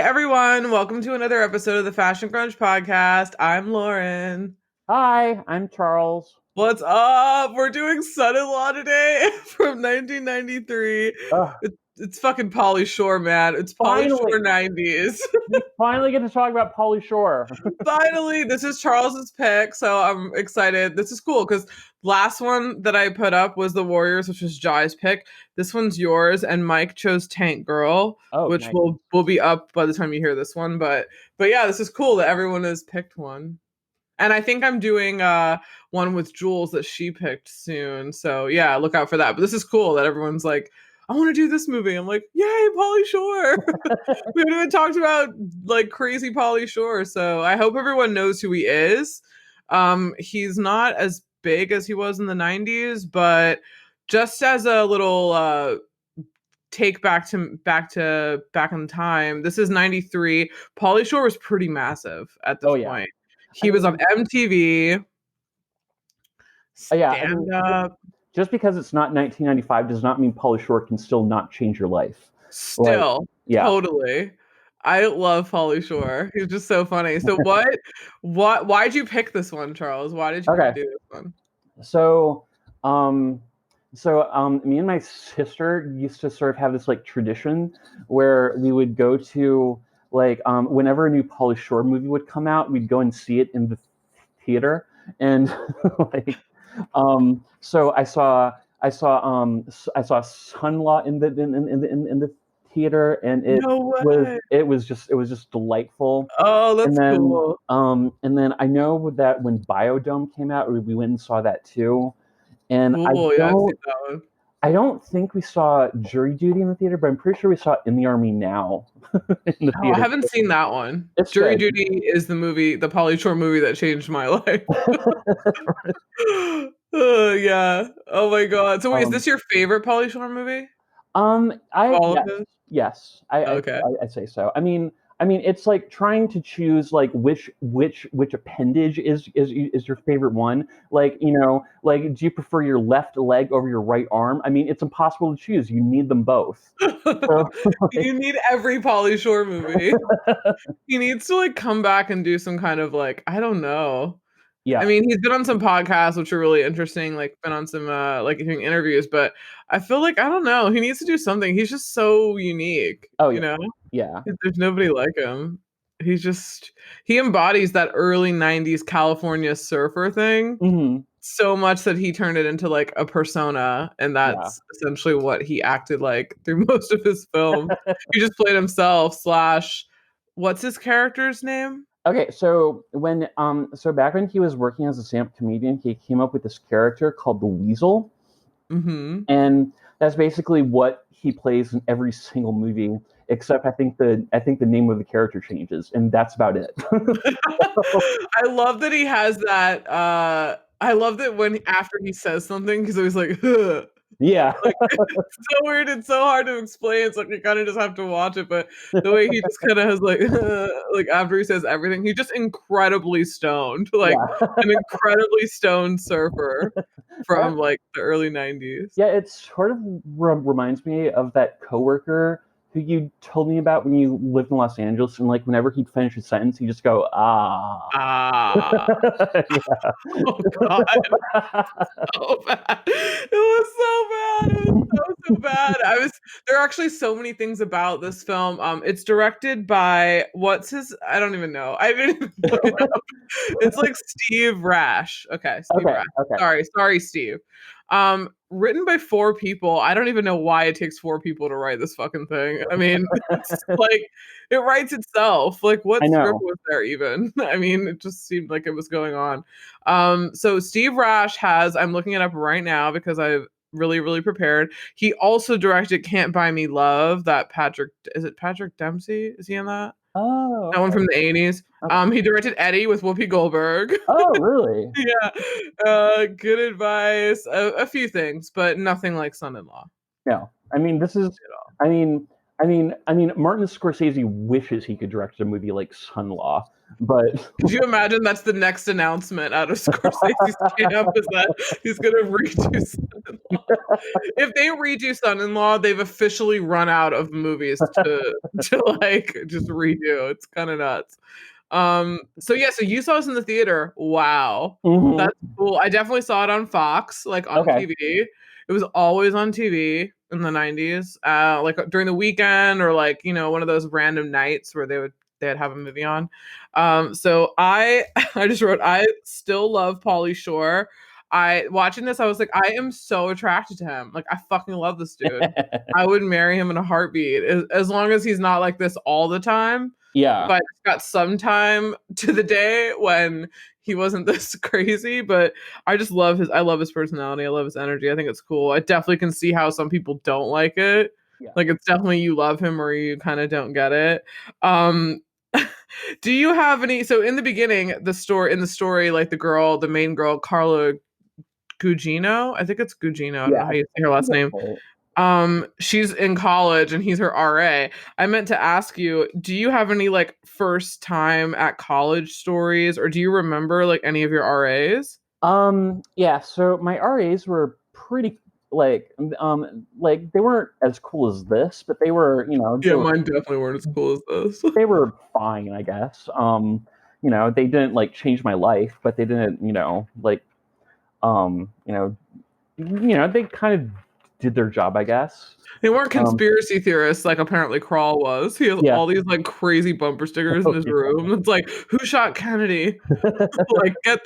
everyone. Welcome to another episode of the Fashion Grunge Podcast. I'm Lauren. Hi, I'm Charles. What's up? We're doing Son-in-Law today from 1993. It's fucking Pauly Shore, man. It's Pauly Shore 90s. We finally get to talk about Pauly Shore. Finally, this is Charles's pick, so I'm excited. This is cool because last one that I put up was The Warriors, which was Jai's pick. This one's yours, and Mike chose Tank Girl, which nice. will be up by the time you hear this one. But yeah, this is cool that everyone has picked one. And I think I'm doing one with Jules that she picked soon. So yeah, look out for that. But this is cool that everyone's like, I want to do this movie. I'm like, yay, Pauly Shore. We haven't even talked about like crazy Pauly Shore. So I hope everyone knows who he is. He's not as big as he was in the 90s, but just as a little take back in time, this is 93. Pauly Shore was pretty massive at this point. He was on MTV. Stand up. Just because it's not 1995 does not mean Pauly Shore can still not change your life. Still, totally. I love Pauly Shore. He's just so funny. So why'd you pick this one, Charles? Why did you do this one? So me and my sister used to sort of have this like tradition where we would go to like whenever a new Pauly Shore movie would come out, we'd go and see it in the theater. And so I saw Son-in-Law in the theater, and it was just delightful. Oh, that's cool. And then I know that when Biodome came out, we went and saw that too. And I don't think we saw Jury Duty in the theater, but I'm pretty sure we saw In the Army Now. In the theater. I haven't seen that one. Jury Duty is the movie, the Pauly Shore movie that changed my life. Yeah. Oh my god. So wait, is this your favorite Pauly Shore movie? Yes. I'd say so. I mean, it's like trying to choose like which appendage is your favorite one. Like, you know, like do you prefer your left leg over your right arm? I mean, it's impossible to choose. You need them both. So, you need every Pauly Shore movie. He needs to like come back and do some kind of like, I don't know. Yeah. I mean, he's been on some podcasts which are really interesting, like been on some like doing interviews, but I feel like I don't know. He needs to do something. He's just so unique. Oh, you know? Yeah. There's nobody like him. He embodies that early 90s California surfer thing so much that he turned it into like a persona, and that's essentially what he acted like through most of his film. He just played himself / what's his character's name? Okay, so back when he was working as a stand-up comedian, he came up with this character called the Weasel. And that's basically what he plays in every single movie, except I think the name of the character changes, and that's about it. I love that he has that. I love that when after he says something, he's always like, huh. Yeah. Like, it's so weird. It's so hard to explain. It's like you kind of just have to watch it. But the way he just kind of has like after he says everything, he's just incredibly stoned, like an incredibly stoned surfer from like the early 90s. Yeah, it sort of reminds me of that coworker who you told me about when you lived in Los Angeles, and like whenever he'd finish a sentence, he'd just go, ah. Oh god. So bad. It was so bad. There are actually so many things about this film. It's directed by I don't even know. I didn't even look it up. It's like Steve Rash. Okay, Steve Rash. Okay. Sorry, Steve. Written by 4 people. I don't even know why it takes 4 people to write this fucking thing. I mean, it's like it writes itself. Like, what script was there even? I mean, it just seemed like it was going on. So Steve Rash I'm looking it up right now because I've really, really prepared. He also directed Can't Buy Me Love. Is it Patrick Dempsey? Is he in that? Oh, that one from the 80s. Okay. He directed Eddie with Whoopi Goldberg. Oh, really? Yeah. Good Advice. A few things, but nothing like Son-in-Law. No, I mean I mean, Martin Scorsese wishes he could direct a movie like Son-in-Law, but could you imagine that's the next announcement out of Scorsese's camp is that he's gonna redo Son-in-Law? If they redo Son-in-Law, they've officially run out of movies to like just redo. It's kind of nuts. So yeah, so you saw us in the theater. Wow. mm-hmm. That's cool. I definitely saw it on Fox, like on Okay. TV. It was always on TV in the 90s. Like during the weekend or like, one of those random nights where they'd have a movie on. So I I just wrote I still love Pauly Shore. Watching this, I was like, I am so attracted to him. Like I fucking love this dude. I would marry him in a heartbeat as long as he's not like this all the time. Yeah. If I just got some time to the day when he wasn't this crazy, but I love his personality. I love his energy. I think it's cool. I definitely can see how some people don't like it. Yeah. Like it's definitely you love him or you kind of don't get it. Do you have any, so in the beginning, in the story, like the main girl, Carla Gugino, I think it's Gugino. I don't know how you say her last name. She's in college and he's her RA. I meant to ask you, do you have any like first time at college stories, or do you remember like any of your RAs? Yeah, so my RAs were pretty like they weren't as cool as this, but they were, Yeah, mine definitely weren't as cool as this. They were fine, I guess. They didn't like change my life, but they didn't, they kind of did their job, I guess. They weren't conspiracy theorists like apparently Crawl was. He has all these like crazy bumper stickers in his room. It's like, who shot Kennedy? Like get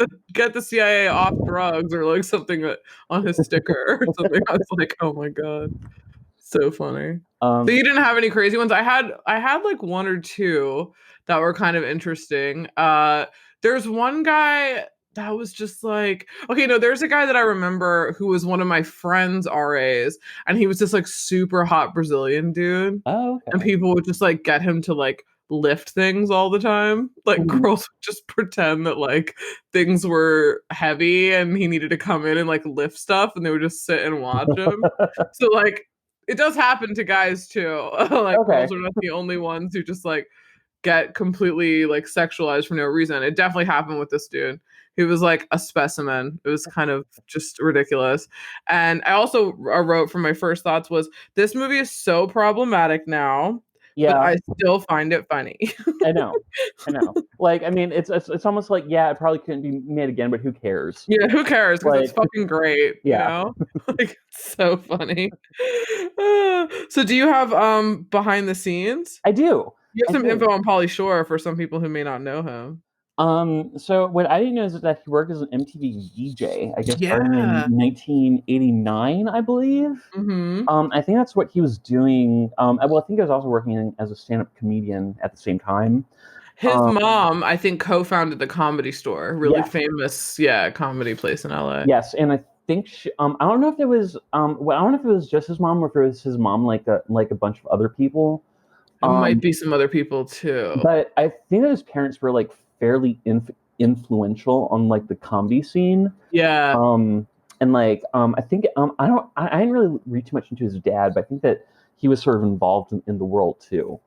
the CIA off drugs or like something on his sticker or something. I was like, oh my god, so funny. So you didn't have any crazy ones. I had like one or two that were kind of interesting. There's one guy that was just like, okay, no, there's a guy that I remember who was one of my friend's RAs, and he was this like super hot Brazilian dude. Oh, okay. And people would just like get him to like lift things all the time. Like girls would just pretend that like things were heavy and he needed to come in and like lift stuff, and they would just sit and watch him. So like it does happen to guys too. Like girls are not the only ones who just like get completely like sexualized for no reason. It definitely happened with this dude. He was like a specimen. It was kind of just ridiculous. And I also wrote from my first thoughts was this movie is so problematic now. Yeah, but I still find it funny. I know. Like, I mean, it's almost like, yeah, it probably couldn't be made again, but who cares? Yeah, who cares? Because it's fucking great. Yeah, like it's so funny. So, do you have behind the scenes? I do. You have some info on Pauly Shore for some people who may not know him. So what I didn't know is that he worked as an MTV DJ, I guess, starting in 1989, I believe. I think that's what he was doing. Well, I think he was also working as a stand-up comedian at the same time. His mom, I think, co-founded the Comedy Store, really famous, comedy place in LA. Yes, and I think I don't know if it was, I don't know if it was just his mom or if it was his mom, like a bunch of other people. It might be some other people too. But I think that his parents were like fairly influential on like the comedy scene. Yeah. And like I think I didn't really read too much into his dad, but I think that he was sort of involved in the world too.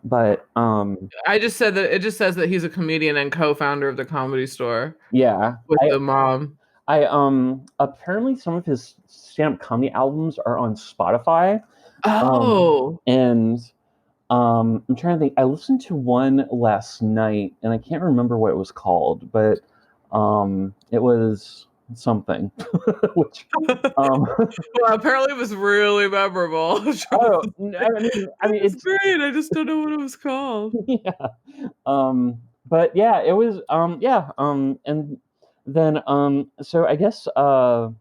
But I just said that it just says that he's a comedian and co-founder of the Comedy Store. Yeah. With the mom. Apparently some of his stand-up comedy albums are on Spotify. And I'm trying to think. I listened to one last night, and I can't remember what it was called, but it was something. Which, well, apparently it was really memorable. I mean, it's great. I just don't know what it was called. Yeah. But yeah, it was. And then so I guess. And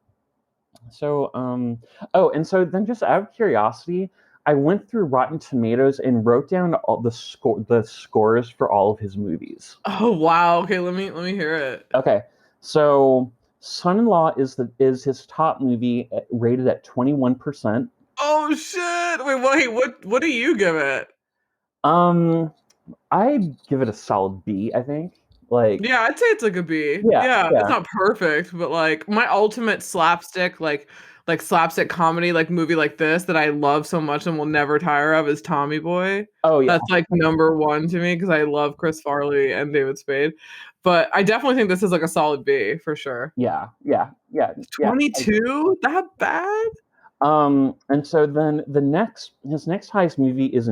so then just out of curiosity, I went through Rotten Tomatoes and wrote down all the scores for all of his movies. Oh wow! Okay, let me hear it. Okay, so Son-in-Law is his top movie, rated at 21%. Oh shit! Wait, what do you give it? I give it a solid B, I think. Like, yeah, I'd say it's like a B. yeah, Yeah, it's yeah. not perfect, but like my ultimate slapstick, like slapstick comedy, like movie like this that I love so much and will never tire of is Tommy Boy. Oh yeah, That's like number one to me because I love Chris Farley and David Spade. But I definitely think this is like a solid B for sure. yeah, yeah, yeah, yeah. 22? That bad? And so then his next highest movie is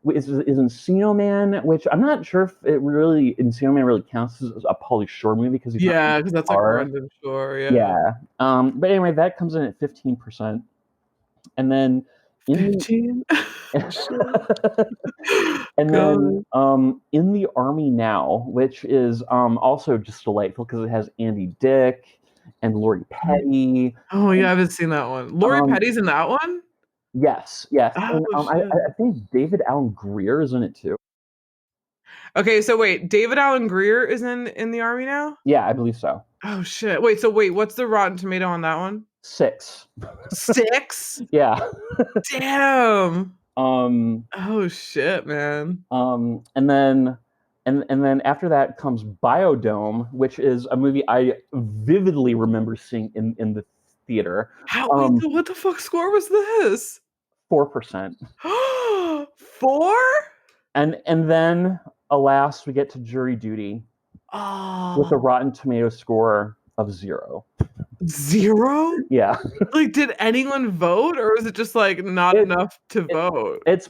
Encino Man, which I'm not sure if Encino Man really counts as a Pauly Shore movie because he's not Yeah, because that's like far. Brendan Shore. Yeah. Yeah. But anyway, that comes in at 15%, and then 15? and then In the Army Now, which is also just delightful because it has Andy Dick and Lori Petty. Oh yeah, I haven't seen that one. Lori Petty's in that one? Yes, yes. Oh, And shit. I think David Alan Grier is in it too. Okay, so wait, David Alan Grier is in the Army now? Yeah, I believe so. Oh shit. Wait, what's the Rotten Tomato on that one? 6. 6? Yeah. Damn. Um Oh shit, man. and then after that comes Biodome, which is a movie I vividly remember seeing in the theater. Wait, what the fuck score was this? 4%. 4? And then alas, we get to Jury Duty with a Rotten Tomato score of 0. 0? Yeah. Like, did anyone vote, or was it just like not enough to vote? It's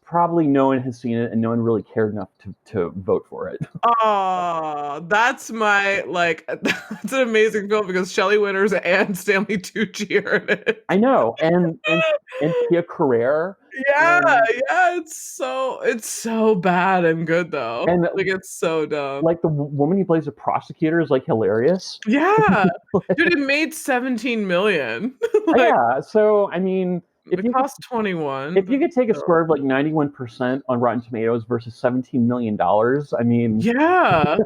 probably no one has seen it and no one really cared enough to vote for it. Oh, that's my that's an amazing film because Shelley Winters and Stanley Tucci are in it. I know, and Tia Carrere. Yeah, it's so bad and good though. And like it's so dumb. Like the woman who plays the prosecutor is like hilarious. Yeah, dude, it made 17 million. Yeah, so I mean, it cost 21. If you could take a score of like 91% on Rotten Tomatoes versus $17 million, I mean, yeah,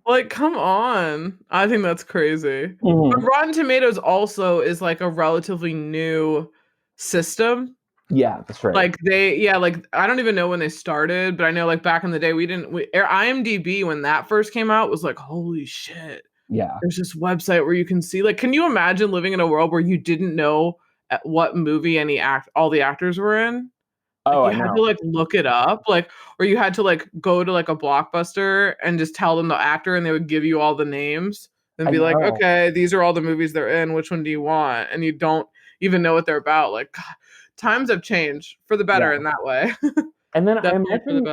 like come on, I think that's crazy. But Rotten Tomatoes also is like a relatively new system. Yeah, that's right. Like like I don't even know when they started, but I know like back in the day IMDb when that first came out was like holy shit. Yeah. There's this website where you can see like can you imagine living in a world where you didn't know what movie all the actors were in? Like, you had to like look it up, like or you had to like go to like a Blockbuster and just tell them the actor and they would give you all the names and be like, okay, these are all the movies they're in, which one do you want? And you don't even know what they're about. Like God, times have changed for the better in that way. And then I imagine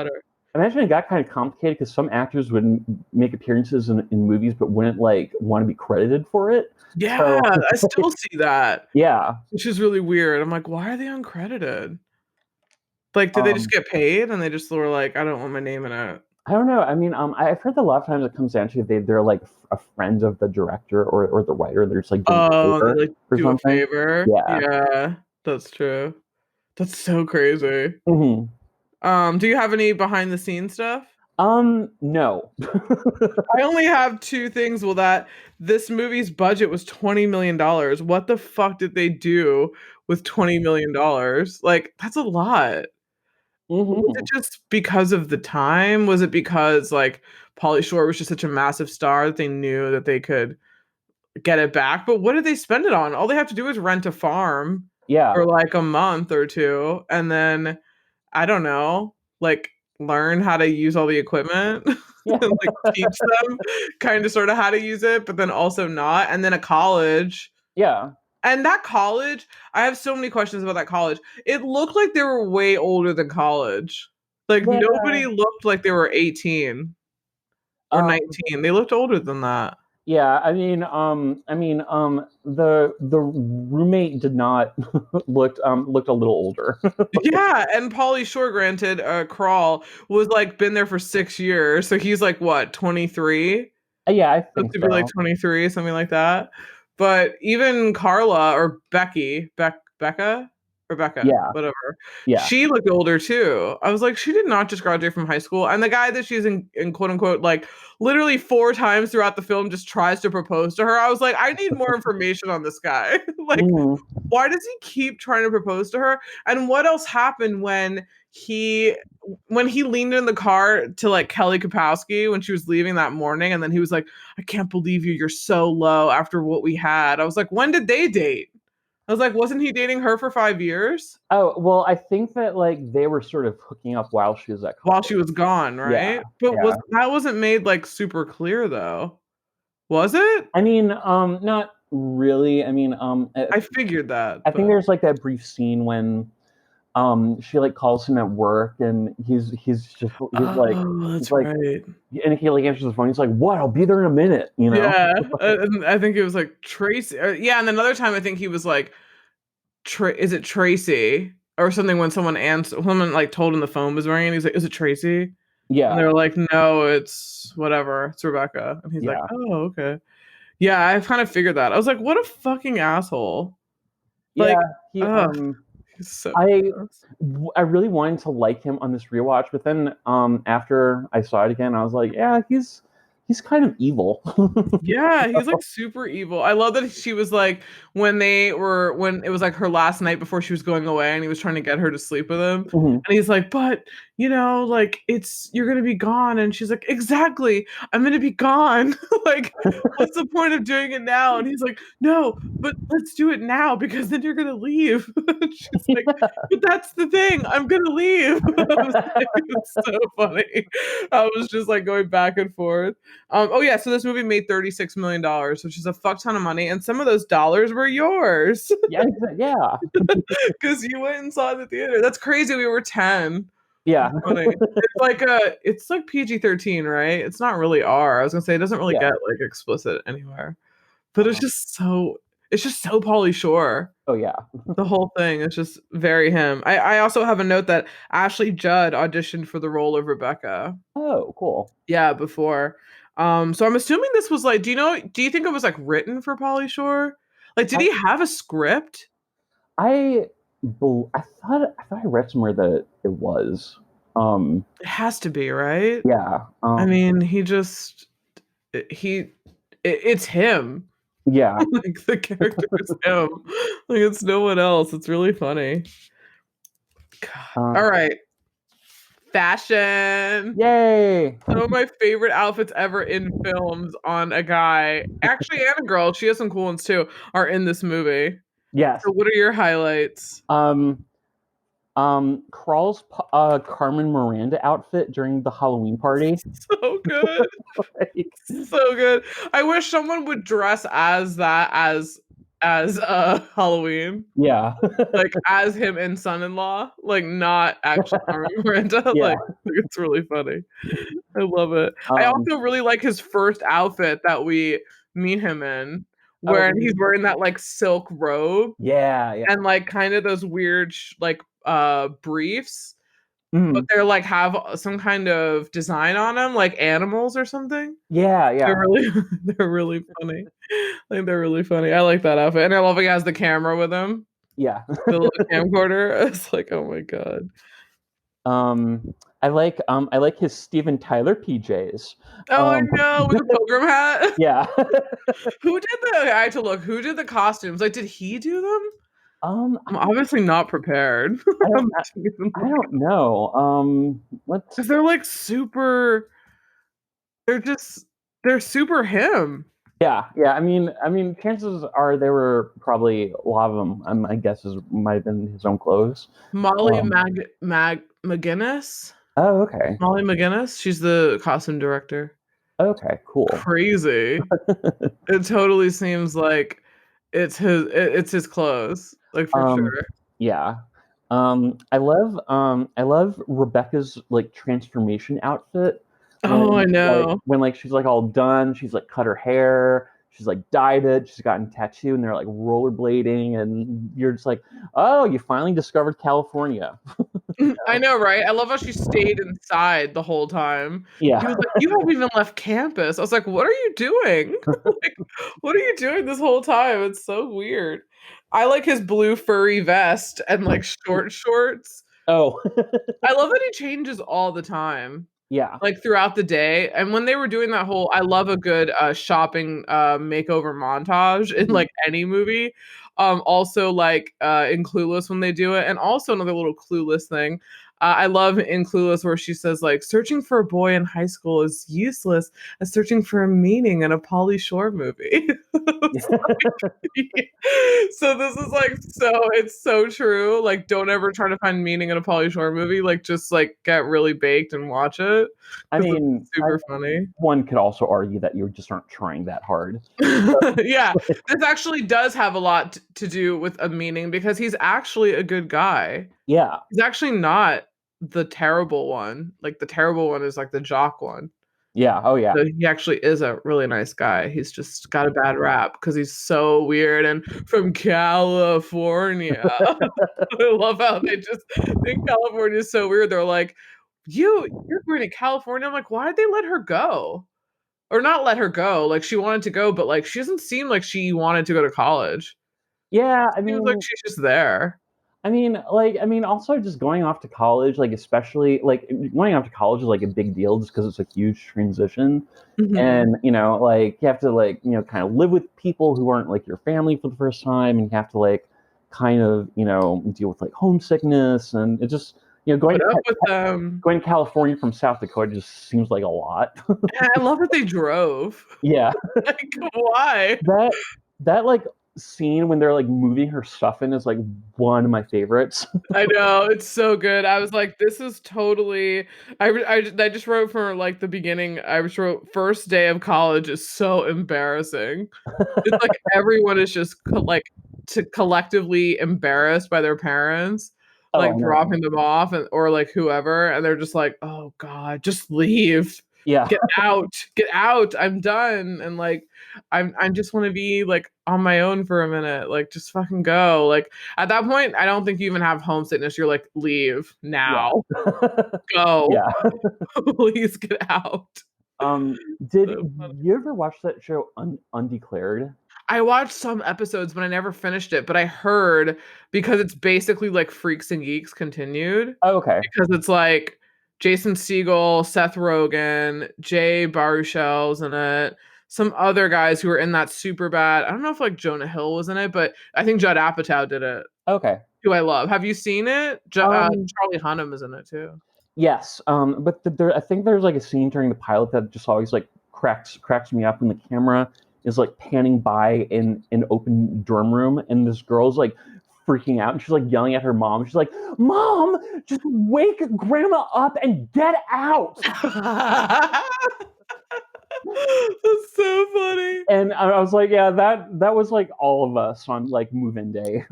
it got kind of complicated because some actors would make appearances in movies but wouldn't like want to be credited for it. Yeah, so, I still see that. Yeah. Which is really weird. I'm like, why are they uncredited? Like, did they just get paid and they just were like, I don't want my name in it? I don't know. I mean, I've heard that a lot of times it comes down to they're like a friend of the director or the writer. They're just like doing a favor. Yeah, that's true. That's so crazy. Do you have any behind the scenes stuff? No. I only have 2 things. Well, this movie's budget was $20 million. What the fuck did they do with $20 million? Like, that's a lot. Was it just because of the time? Was it because like Pauly Shore was just such a massive star that they knew that they could get it back? But what did they spend it on? All they have to do is rent a farm for like a month or 2 and then I don't know, like learn how to use all the equipment and like teach them kind of sort of how to use it, but then also not. And then a college. Yeah. And that college, I have so many questions about that college. It looked like they were way older than college. Like nobody looked like they were 18 or 19. They looked older than that. Yeah, I mean, the roommate did not looked a little older. Yeah, and Pauly Shore, granted, Crawl was like been there for 6 years, so he's like what 23. Yeah, I think to be like 23, something like that. But even Carla or Becca, Rebecca, Yeah. whatever. Yeah. She looked older too. I was like, she did not just graduate from high school. And the guy that she's in quote unquote, like literally 4 times throughout the film just tries to propose to her. I was like, I need more information on this guy. Like, why does he keep trying to propose to her? And what else happened when he leaned in the car to like Kelly Kapowski when she was leaving that morning, and then he was like, I can't believe you, you're so low after what we had. I was like, when did they date? I was like, wasn't he dating her for 5 years? Oh, well, I think that like they were sort of hooking up while she was at college. While she was gone, right? Yeah, But yeah. that wasn't made like super clear though. Was it? I mean, not really. I mean, I figured that. I think there's like that brief scene when she like calls him at work and he's like, that's right. And he like answers the phone. He's like, "What? I'll be there in a minute." You know? Yeah, and I think it was like Tracy. Yeah, and another time I think he was like, "Is it Tracy?" or something when someone like told him the phone was ringing. He's like, "Is it Tracy?" Yeah. And they're like, "No, it's whatever. It's Rebecca." And he's like, "Oh, okay." Yeah, I kind of figured that. I was like, "What a fucking asshole!" Like, yeah, so I really wanted to like him on this rewatch, but then after I saw it again, I was like, yeah, he's kind of evil. Yeah, he's like super evil. I love that she was like when it was like her last night before she was going away and he was trying to get her to sleep with him. And he's like, but like you're gonna be gone. And she's like, exactly, I'm gonna be gone. Like, what's the point of doing it now? And he's like, no, but let's do it now because then you're gonna leave. She's like, but that's the thing, I'm gonna leave. It's so funny. I was just like going back and forth. Oh yeah, so this movie made $36 million, which is a fuck ton of money, and some of those dollars were yours. Yeah. Because you went and saw it in the theater. That's crazy. We were 10. Yeah. It's like PG-13, right? It's not really R. I was gonna say it doesn't really get like explicit anywhere, but it's just so Pauly Shore. Oh yeah. The whole thing is just very him. I also have a note that Ashley Judd auditioned for the role of Rebecca. Oh, cool. Yeah, before. So I'm assuming this was like, do you think it was like written for Pauly Shore? Like, did he have a script? I thought I read somewhere that it was. It has to be, right? Yeah. I mean, it's him. Yeah. Like the character is him. Like it's no one else. It's really funny. All right. Fashion. Yay. Some of my favorite outfits ever in films on a guy, actually, and a girl, she has some cool ones too, are in this movie. Yes. So what are your highlights? Crawl's Carmen Miranda outfit during the Halloween party. So good. So good. I wish someone would dress as that as Halloween. Yeah. Like as him in Son-in-Law, like not actually Carmen Miranda. Yeah. Like it's really funny. I love it. I also really like his first outfit that we meet him in, where he's wearing that like silk robe. Yeah. And like kind of those weird briefs. But they're like have some kind of design on them, like animals or something. Yeah. They're really funny. Like they're really funny. I like that outfit, and I love he has the camera with him. Yeah, the little camcorder. It's like, oh my god. I like his Steven Tyler PJs. Oh, I know, with the pilgrim hat. Yeah. Who did I had to look. Who did the costumes? Like, did he do them? I'm obviously not prepared. I don't know. Because they're like super. They're super him. Yeah. I mean, chances are there were probably a lot of them. I guess might have been his own clothes. Molly McGinnis. Oh, okay. Molly McGinnis. She's the costume director. Okay, cool. Crazy. It totally seems like it's his clothes, like for sure. Yeah. I love Rebecca's like transformation outfit. I know. When like she's like all done, she's like cut her hair, she's like dyed it, she's gotten tattooed, and they're like rollerblading, and you're just like, oh, you finally discovered California. I know, right? I love how she stayed inside the whole time. Yeah. He was like, "You haven't even left campus." I was like, "What are you doing? Like, what are you doing this whole time?" It's so weird. I like his blue furry vest and like short shorts. Oh. I love that he changes all the time. Yeah. Like throughout the day. And when they were doing that whole I love a good shopping makeover montage in like any movie. Also like in Clueless when they do it. And also another little Clueless thing. I love in Clueless where she says like searching for a boy in high school is useless as searching for a meaning in a Pauly Shore movie. So this is like it's so true. Like don't ever try to find meaning in a Pauly Shore movie. Like just like get really baked and watch it. I mean, Super funny. one could also argue that you just aren't trying that hard. Yeah, this actually does have a lot to do with a meaning because he's actually a good guy. Yeah. He's actually not the terrible one. Like the terrible one is like the jock one. Yeah. Oh, yeah. So he actually is a really nice guy. He's just got a bad rap because he's so weird and from California. I love how they just think California is so weird. They're like, you're going to California. I'm like, why did they let her go? Or not let her go. Like she wanted to go, but like she doesn't seem like she wanted to go to college. Yeah, I It mean, seems like she's just there. Also just going off to college, like especially like going off to college is like a big deal just because it's a huge transition. Mhm. And like you have to like kind of live with people who aren't like your family for the first time, and you have to like kind of deal with like homesickness, and it just Put up with them. going to California from South Dakota just seems like a lot. And I love that they drove. Yeah. Like why? That like scene when they're like moving her stuff in is like one of my favorites. I know, it's so good. I was like, this is totally I just wrote for like the beginning, I just wrote first day of college is so embarrassing. It's like everyone is just collectively embarrassed by their parents, like Oh, no. dropping them off or like whoever, and they're just like, oh God, just leave. Yeah. Get out, I'm done. And like I just want to be like on my own for a minute, like just fucking go. Like at that point I don't think you even have homesickness, you're like leave now. Go. Yeah. Please get out. Did you ever watch that show Undeclared? I watched some episodes but I never finished it, but I heard because it's basically like Freaks and Geeks continued. Oh, okay. Because it's like Jason Segel, Seth Rogen, Jay Baruchel's in it, some other guys who were in that super bad. I don't know if like Jonah Hill was in it, but I think Judd Apatow did it. Okay. Who I love. Have you seen it? Charlie Hunnam is in it too. Yes. But I think there's like a scene during the pilot that just always like cracks me up when the camera is like panning by in an open dorm room, and this girl's like freaking out, and she's like yelling at her mom. She's like, "Mom, just wake grandma up and get out." That's so funny. And I was like, yeah, that was like all of us on like move-in day.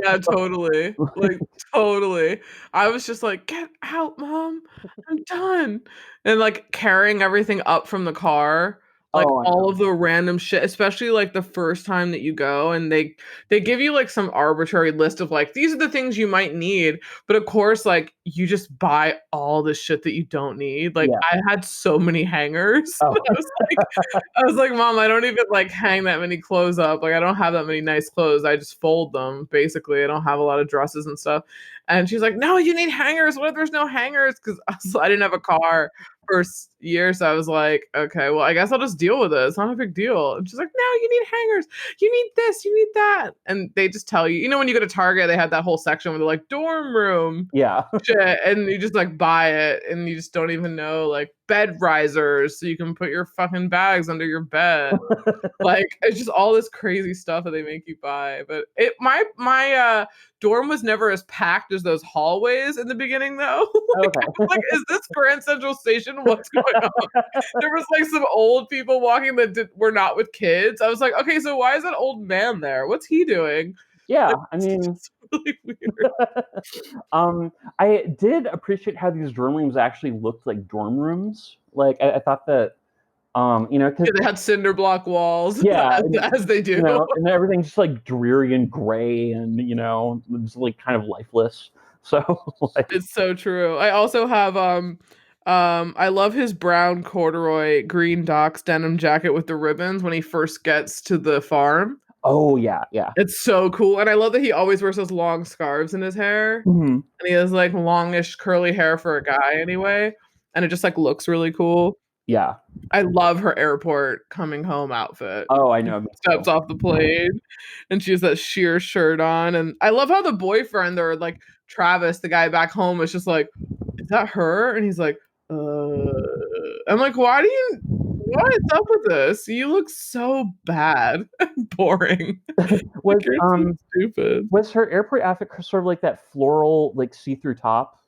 Yeah, totally. Like totally. I was just like, get out, Mom. I'm done. And like carrying everything up from the car. Like all of the random shit, especially like the first time that you go and they give you like some arbitrary list of like these are the things you might need, but of course like you just buy all the shit that you don't need. Like I had so many hangers. Oh. I was like, Mom, I don't even like hang that many clothes up. Like I don't have that many nice clothes. I just fold them basically. I don't have a lot of dresses and stuff. And she's like, no, you need hangers. What if there's no hangers? Because I didn't have a car first year, so I was like, okay, well, I guess I'll just deal with it. It's not a big deal. And she's like, no, you need hangers. You need this. You need that. And they just tell you, when you go to Target, they had that whole section where they're like, dorm room. Yeah. Shit, and you just like buy it, and you just don't even know, like bed risers so you can put your fucking bags under your bed. Like it's just all this crazy stuff that they make you buy. But my dorm was never as packed as those hallways in the beginning though. Like, is this Grand Central Station? What's going on? There was like some old people walking that were not with kids. I was like, okay, so why is that old man there? What's he doing? Yeah, like, I mean, it's really weird. I did appreciate how these dorm rooms actually looked like dorm rooms. Like I thought that Because they had cinder block walls. Yeah, as they do. And everything's just like dreary and gray, and it's like kind of lifeless. So like, it's so true. I also have I love his brown corduroy green Docs denim jacket with the ribbons when he first gets to the farm. Oh yeah. It's so cool, and I love that he always wears those long scarves in his hair, and he has like longish curly hair for a guy anyway, and it just like looks really cool. Yeah. I love her airport coming home outfit. Oh, I know. Steps off the plane, and she has that sheer shirt on, and I love how the boyfriend, or like Travis, the guy back home, is just like, "Is that her?" And he's like, I'm like, what is up with this? You look so bad and boring. Was so stupid. Was her airport outfit sort of like that floral, like see-through top?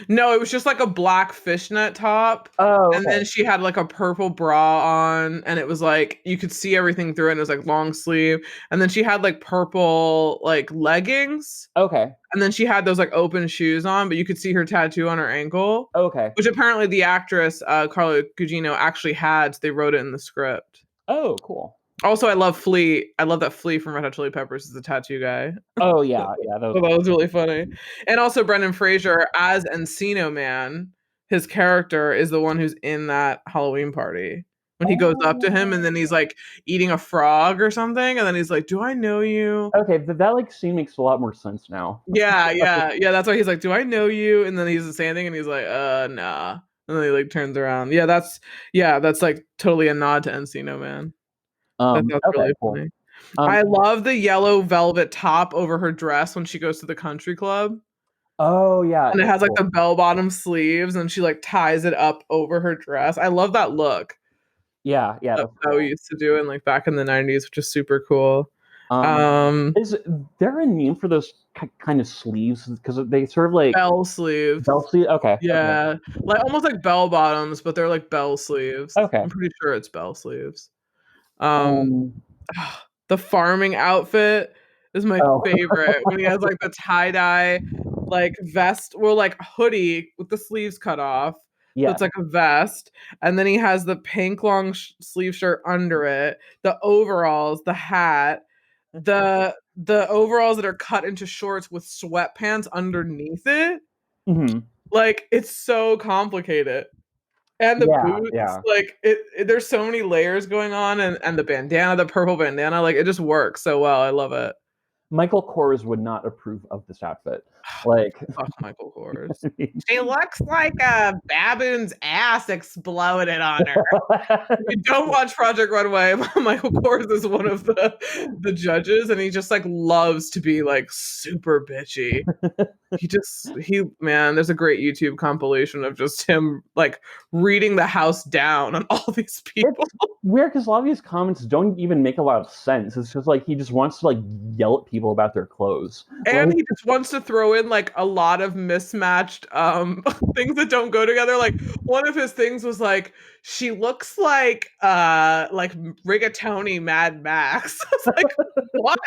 No, it was just like a black fishnet top. Oh, okay. And then she had like a purple bra on, and it was like you could see everything through it, and it was like long sleeve. And then she had like purple like leggings. Okay. And then she had those like open shoes on, but you could see her tattoo on her ankle. Okay. Which apparently the actress Carla Gugino actually had, so they wrote it in the script. Oh, cool. Also, I love Flea. I love that Flea from Red Hot Chili Peppers is the tattoo guy. Oh yeah. That was really funny. And also Brendan Fraser as Encino Man. His character is the one who's in that Halloween party. When he goes up to him, and then he's like eating a frog or something, and then he's like, "Do I know you?" Okay, that like scene makes a lot more sense now. Yeah. That's why he's like, "Do I know you?" And then he doesn't say anything, and he's like, nah." And then he like turns around. That's like totally a nod to Encino Man. That's really funny. I love the yellow velvet top over her dress when she goes to the country club. Oh yeah. And it has like the bell-bottom sleeves, and she like ties it up over her dress. I love that look. Yeah. That's how we used to do it in, like back in the 90s, which is super cool. Is there a name for those kind of sleeves? Because they sort of like bell sleeves. Bell sleeves? Okay. Yeah. Okay. Like almost like bell bottoms, but they're like bell sleeves. Okay. I'm pretty sure it's bell sleeves. The farming outfit is my favorite when he has like the tie-dye like vest or like hoodie with the sleeves cut off. Yeah. So it's like a vest, and then he has the pink long sleeve shirt under it, the overalls, the hat, the overalls that are cut into shorts with sweatpants underneath it. Mm-hmm. Like it's so complicated. And the boots, like there's so many layers going on, and the bandana, the purple bandana, like it just works so well. I love it. Michael Kors would not approve of this outfit. Like fuck Michael Kors. She looks like a baboon's ass exploded on her. If you don't watch Project Runway, Michael Kors is one of the judges, and he just like loves to be like super bitchy. There's a great YouTube compilation of just him like reading the house down on all these people. It's weird because a lot of these comments don't even make a lot of sense. It's just like he just wants to like yell at people about their clothes, and he just wants to throw in like a lot of mismatched things that don't go together. Like one of his things was like, she looks like rigatoni Mad Max. I was like, what?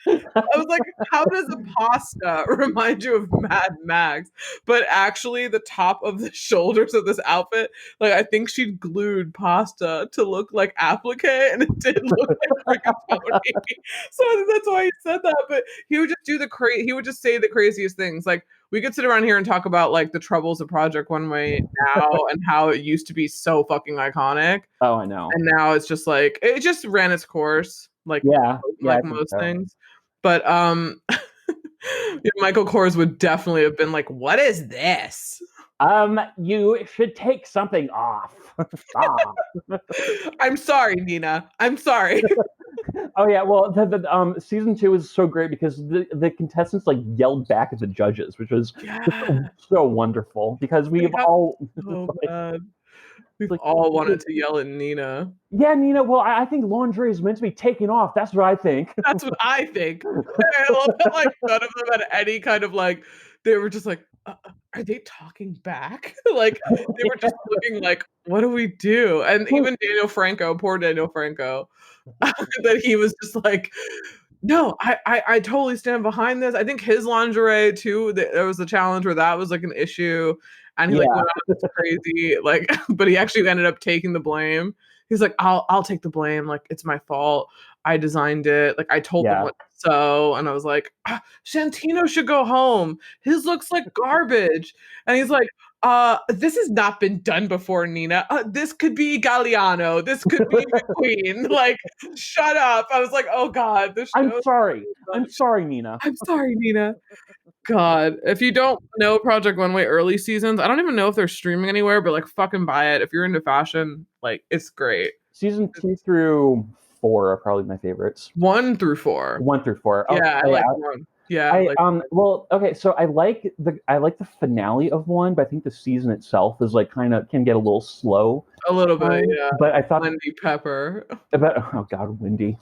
I was like, how does a pasta remind you of Mad Max? But actually the top of the shoulders of this outfit, like I think she glued pasta to look like applique, and it did look like rigatoni. So I think that's why he said that. But he would just do he would just say the craziest things. Like we could sit around here and talk about like the troubles of Project Runway now and how it used to be so fucking iconic. Oh, I know. And now it's just like it just ran its course, like most things. But Michael Kors would definitely have been like, "What is this?" You should take something off. I'm sorry, Nina. I'm sorry. Oh yeah, well, the season 2 was so great because the contestants like yelled back at the judges, which was so wonderful because we've all wanted to yell at Nina. Yeah, Nina. Well, I think laundry is meant to be taken off. That's what I think. That's what I think. I love that like none of them had any kind of like. They were just like, are they talking back? Like they were just looking like, what do we do? And even Daniel Franco, poor Daniel Franco, that he was just like, no, I totally stand behind this. I think his lingerie too, there was a challenge where that was like an issue, and he like went on this crazy like, but he actually ended up taking the blame. he's like, I'll take the blame. Like, it's my fault. I designed it. Like, I told them what to sew. And I was like, Santino should go home. His looks like garbage. And he's like, this has not been done before, Nina. This could be Galliano. This could be McQueen. Like, shut up. I was like, oh God. I'm sorry, Nina. I'm sorry, Nina. God, if you don't know Project Runway early seasons, I don't even know if they're streaming anywhere, but like fucking buy it. If you're into fashion, like it's great. Season 2 through 4 are probably my favorites. 1 through 4. 1 through 4. Yeah, I like 1. Yeah. Well, okay, so I like the finale of 1, but I think the season itself is like can get a little slow. A little bit, yeah. But I thought Wendy Pepper. Oh God, Wendy.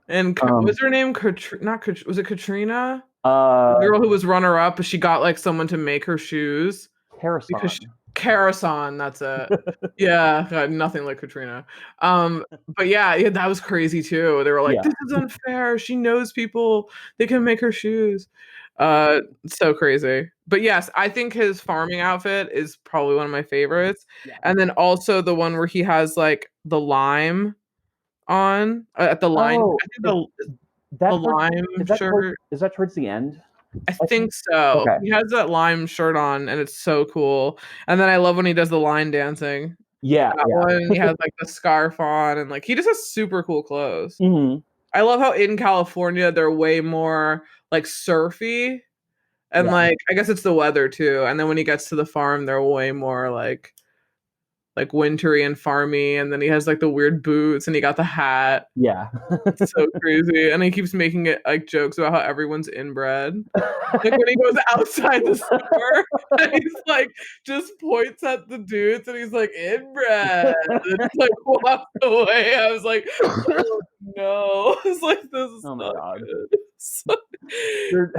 And was her name was it Katrina? The girl who was runner up, but she got like someone to make her shoes. Karasan, that's it. Yeah, God, nothing like Katrina. But yeah, that was crazy too. They were like, this is unfair. She knows people. They can make her shoes. So crazy. But yes, I think his farming outfit is probably one of my favorites. Yeah. And then also the one where he has like the lime on at the line. I think the lime shirt. Is that towards the end? I think so. Okay. He has that lime shirt on, and it's so cool. And then I love when he does the line dancing. Yeah, one, he has like the scarf on, and like he just has super cool clothes. Mm-hmm. I love how in California they're way more like surfy, and like I guess it's the weather too. And then when he gets to the farm, they're way more like wintry and farmy, and then he has like the weird boots and he got the hat. Yeah. It's so crazy. And he keeps making it like jokes about how everyone's inbred. Like when he goes outside the store and he's like just points at the dudes and he's like inbred and like walks away. I was like, oh no. It's like this is my God. Good.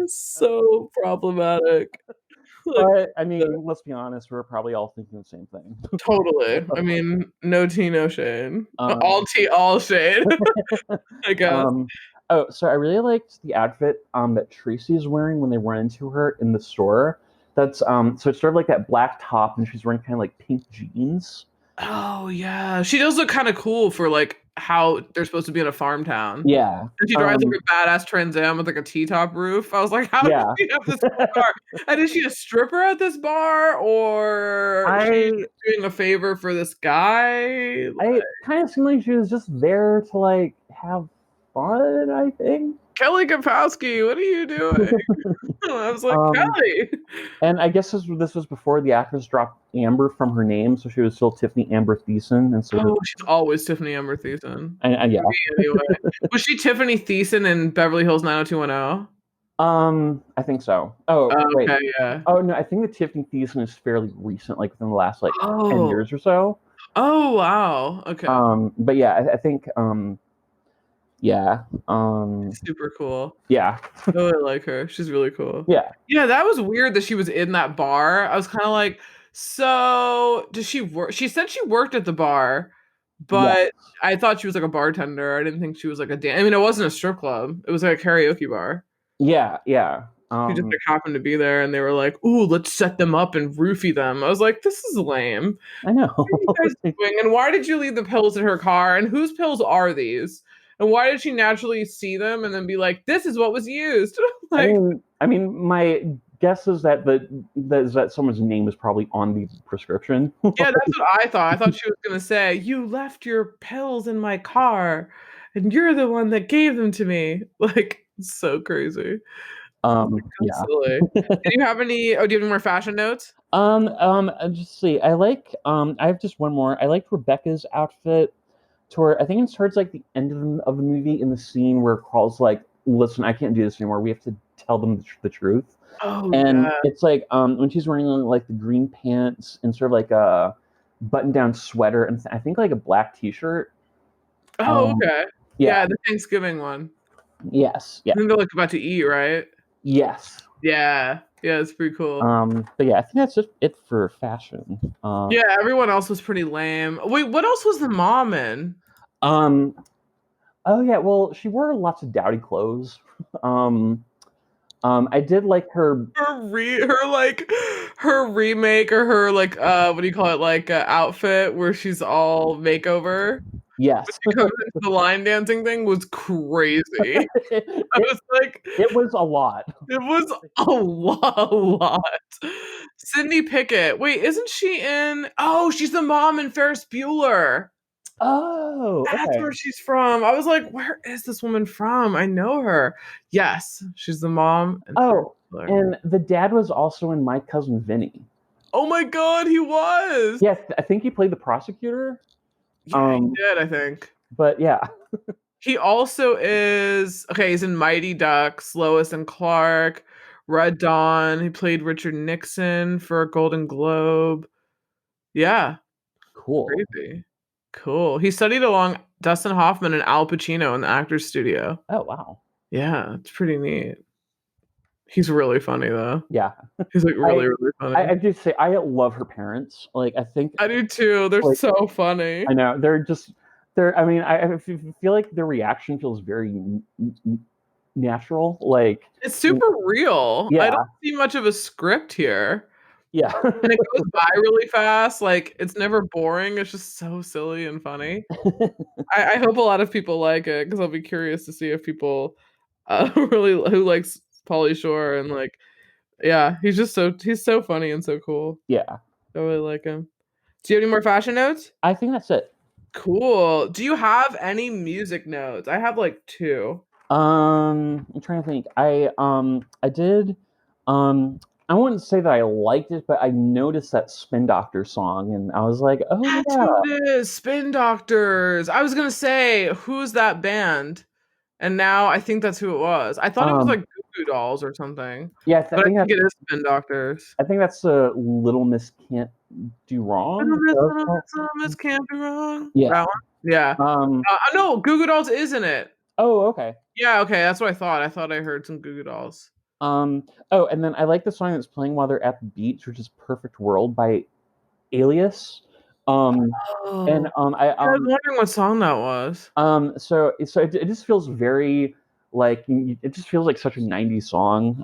So problematic. But I mean, let's be honest, we're probably all thinking the same thing. Totally. I mean, no tea, no shade. All tea, all shade. I guess. So I really liked the outfit that Tracy is wearing when they run into her in the store. That's so it's sort of like that black top, and she's wearing kind of like pink jeans. Oh yeah, she does look kind of cool for like how they're supposed to be in a farm town. Yeah, and she drives like a badass Trans Am with like a T-top roof. I was like, how does she have this car? And is she a stripper at this bar, or is she doing a favor for this guy? It kind of seemed like she was just there to like have fun. I think. Kelly Kapowski, what are you doing? I was like, Kelly. And I guess this was before the actress dropped Amber from her name, so she was still Tiffany Amber Thiessen. And so she's always Tiffany Amber Thiessen. And yeah. Anyway. Was she Tiffany Thiessen in Beverly Hills 90210? I think so. Oh, wait. Okay, yeah. Oh no, I think that Tiffany Thiessen is fairly recent, like within the last 10 years or so. Oh wow. Okay. But yeah, I think yeah. Super cool. Yeah. I really like her. She's really cool. Yeah. Yeah, that was weird that she was in that bar. I was kind of like, so does she work? She said she worked at the bar, but I thought she was like a bartender. I didn't think she was like I mean, it wasn't a strip club. It was like a karaoke bar. Yeah, yeah. She just like happened to be there, and they were like, "Ooh, let's set them up and roofie them." I was like, "This is lame." I know. What are you guys doing? And why did you leave the pills in her car? And whose pills are these? And why did she naturally see them and then be like, "This is what was used"? Like, I mean, my guess is that that someone's name is probably on the prescription. Yeah, that's what I thought. I thought she was gonna say, "You left your pills in my car, and you're the one that gave them to me." Like, it's so crazy. Yeah. Silly. Do you have any more fashion notes? Just see. I have just one more. I liked Rebecca's outfit. I think it's towards like the end of the movie in the scene where Carl's like, listen, I can't do this anymore. We have to tell them the truth. It's like when she's wearing like the green pants and sort of like a button-down sweater and I think like a black t-shirt. Oh, okay. Yeah, the Thanksgiving one. Yes. Yeah. I think they're like about to eat, right? Yes. Yeah. Yeah, it's pretty cool. But yeah, I think that's just it for fashion. Yeah, everyone else was pretty lame. Wait, what else was the mom in? Oh yeah, well, she wore lots of dowdy clothes. I did like her her remake or her like what do you call it, like outfit where she's all makeover. Yes. She comes into the line dancing thing was crazy. I was like, it was a lot. It was a lot. Sydney Pickett. Wait, isn't she in? Oh, she's the mom in Ferris Bueller. Oh, That's okay. where she's from. I was like, where is this woman from? I know her. Yes, she's the mom. And the dad was also in My Cousin Vinny. Oh my god, he was. Yes, I think he played the prosecutor. Yeah, he did, I think. But yeah. He also is he's in Mighty Ducks, Lois and Clark, Red Dawn. He played Richard Nixon for a Golden Globe. Yeah. Cool. Crazy. Cool. He studied along Dustin Hoffman and Al Pacino in the Actors Studio. Oh, wow. Yeah, it's pretty neat. He's really funny though. Yeah. He's like really funny. I do say I love her parents. Like I think I do too. They're like, so funny. I know. I mean, I feel like their reaction feels very natural. Like it's super real. Yeah. I don't see much of a script here. Yeah. And it goes by really fast. Like it's never boring. It's just so silly and funny. I hope a lot of people like it because I'll be curious to see if people really who likes Pauly Shore and like yeah, he's so funny and so cool. Yeah. I really like him. Do you have any more fashion notes? I think that's it. Cool. Do you have any music notes? I have like 2. I'm trying to think. I did I wouldn't say that I liked it, but I noticed that Spin Doctor song and I was like, oh That's yeah. who it is. Spin Doctors. I was gonna say, who's that band? And now I think that's who it was. I thought it was like Goo Goo Dolls or something. Yeah, I think it is Spin Doctors. I think that's Little Miss Can't Do Wrong. Little Miss Can't Do Wrong. Yeah. That one? Yeah. No, Goo Goo Dolls is in it. Oh, okay. Yeah, okay, that's what I thought. I thought I heard some Goo Goo Dolls. And then I like the song that's playing while they're at the beach, which is Perfect World by Alias. I was wondering what song that was. So it just feels very like it just feels like such a 90s song.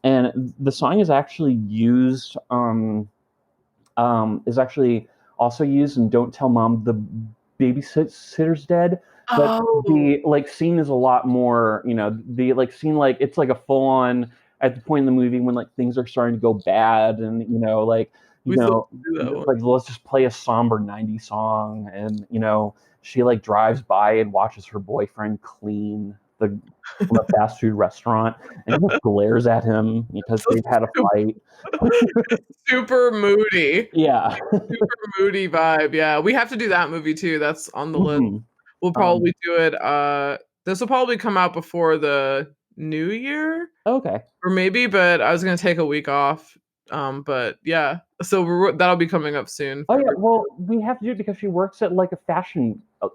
And the song is actually used is actually also used in Don't Tell Mom the Babysitter's Dead. But the like scene is a lot more, the like scene, like it's like a full on at the point in the movie when like things are starting to go bad and like let's just play a somber 90s song and she like drives by and watches her boyfriend clean the fast food restaurant and just glares at him because they've had a fight. Super moody. Yeah. Super moody vibe. Yeah, we have to do that movie too. That's on the list. We'll probably do it. This will probably come out before the new year. Okay. Or maybe, but I was gonna take a week off. But yeah, so that'll be coming up soon. Oh yeah, well we have to do it because she works at like a fashion. No,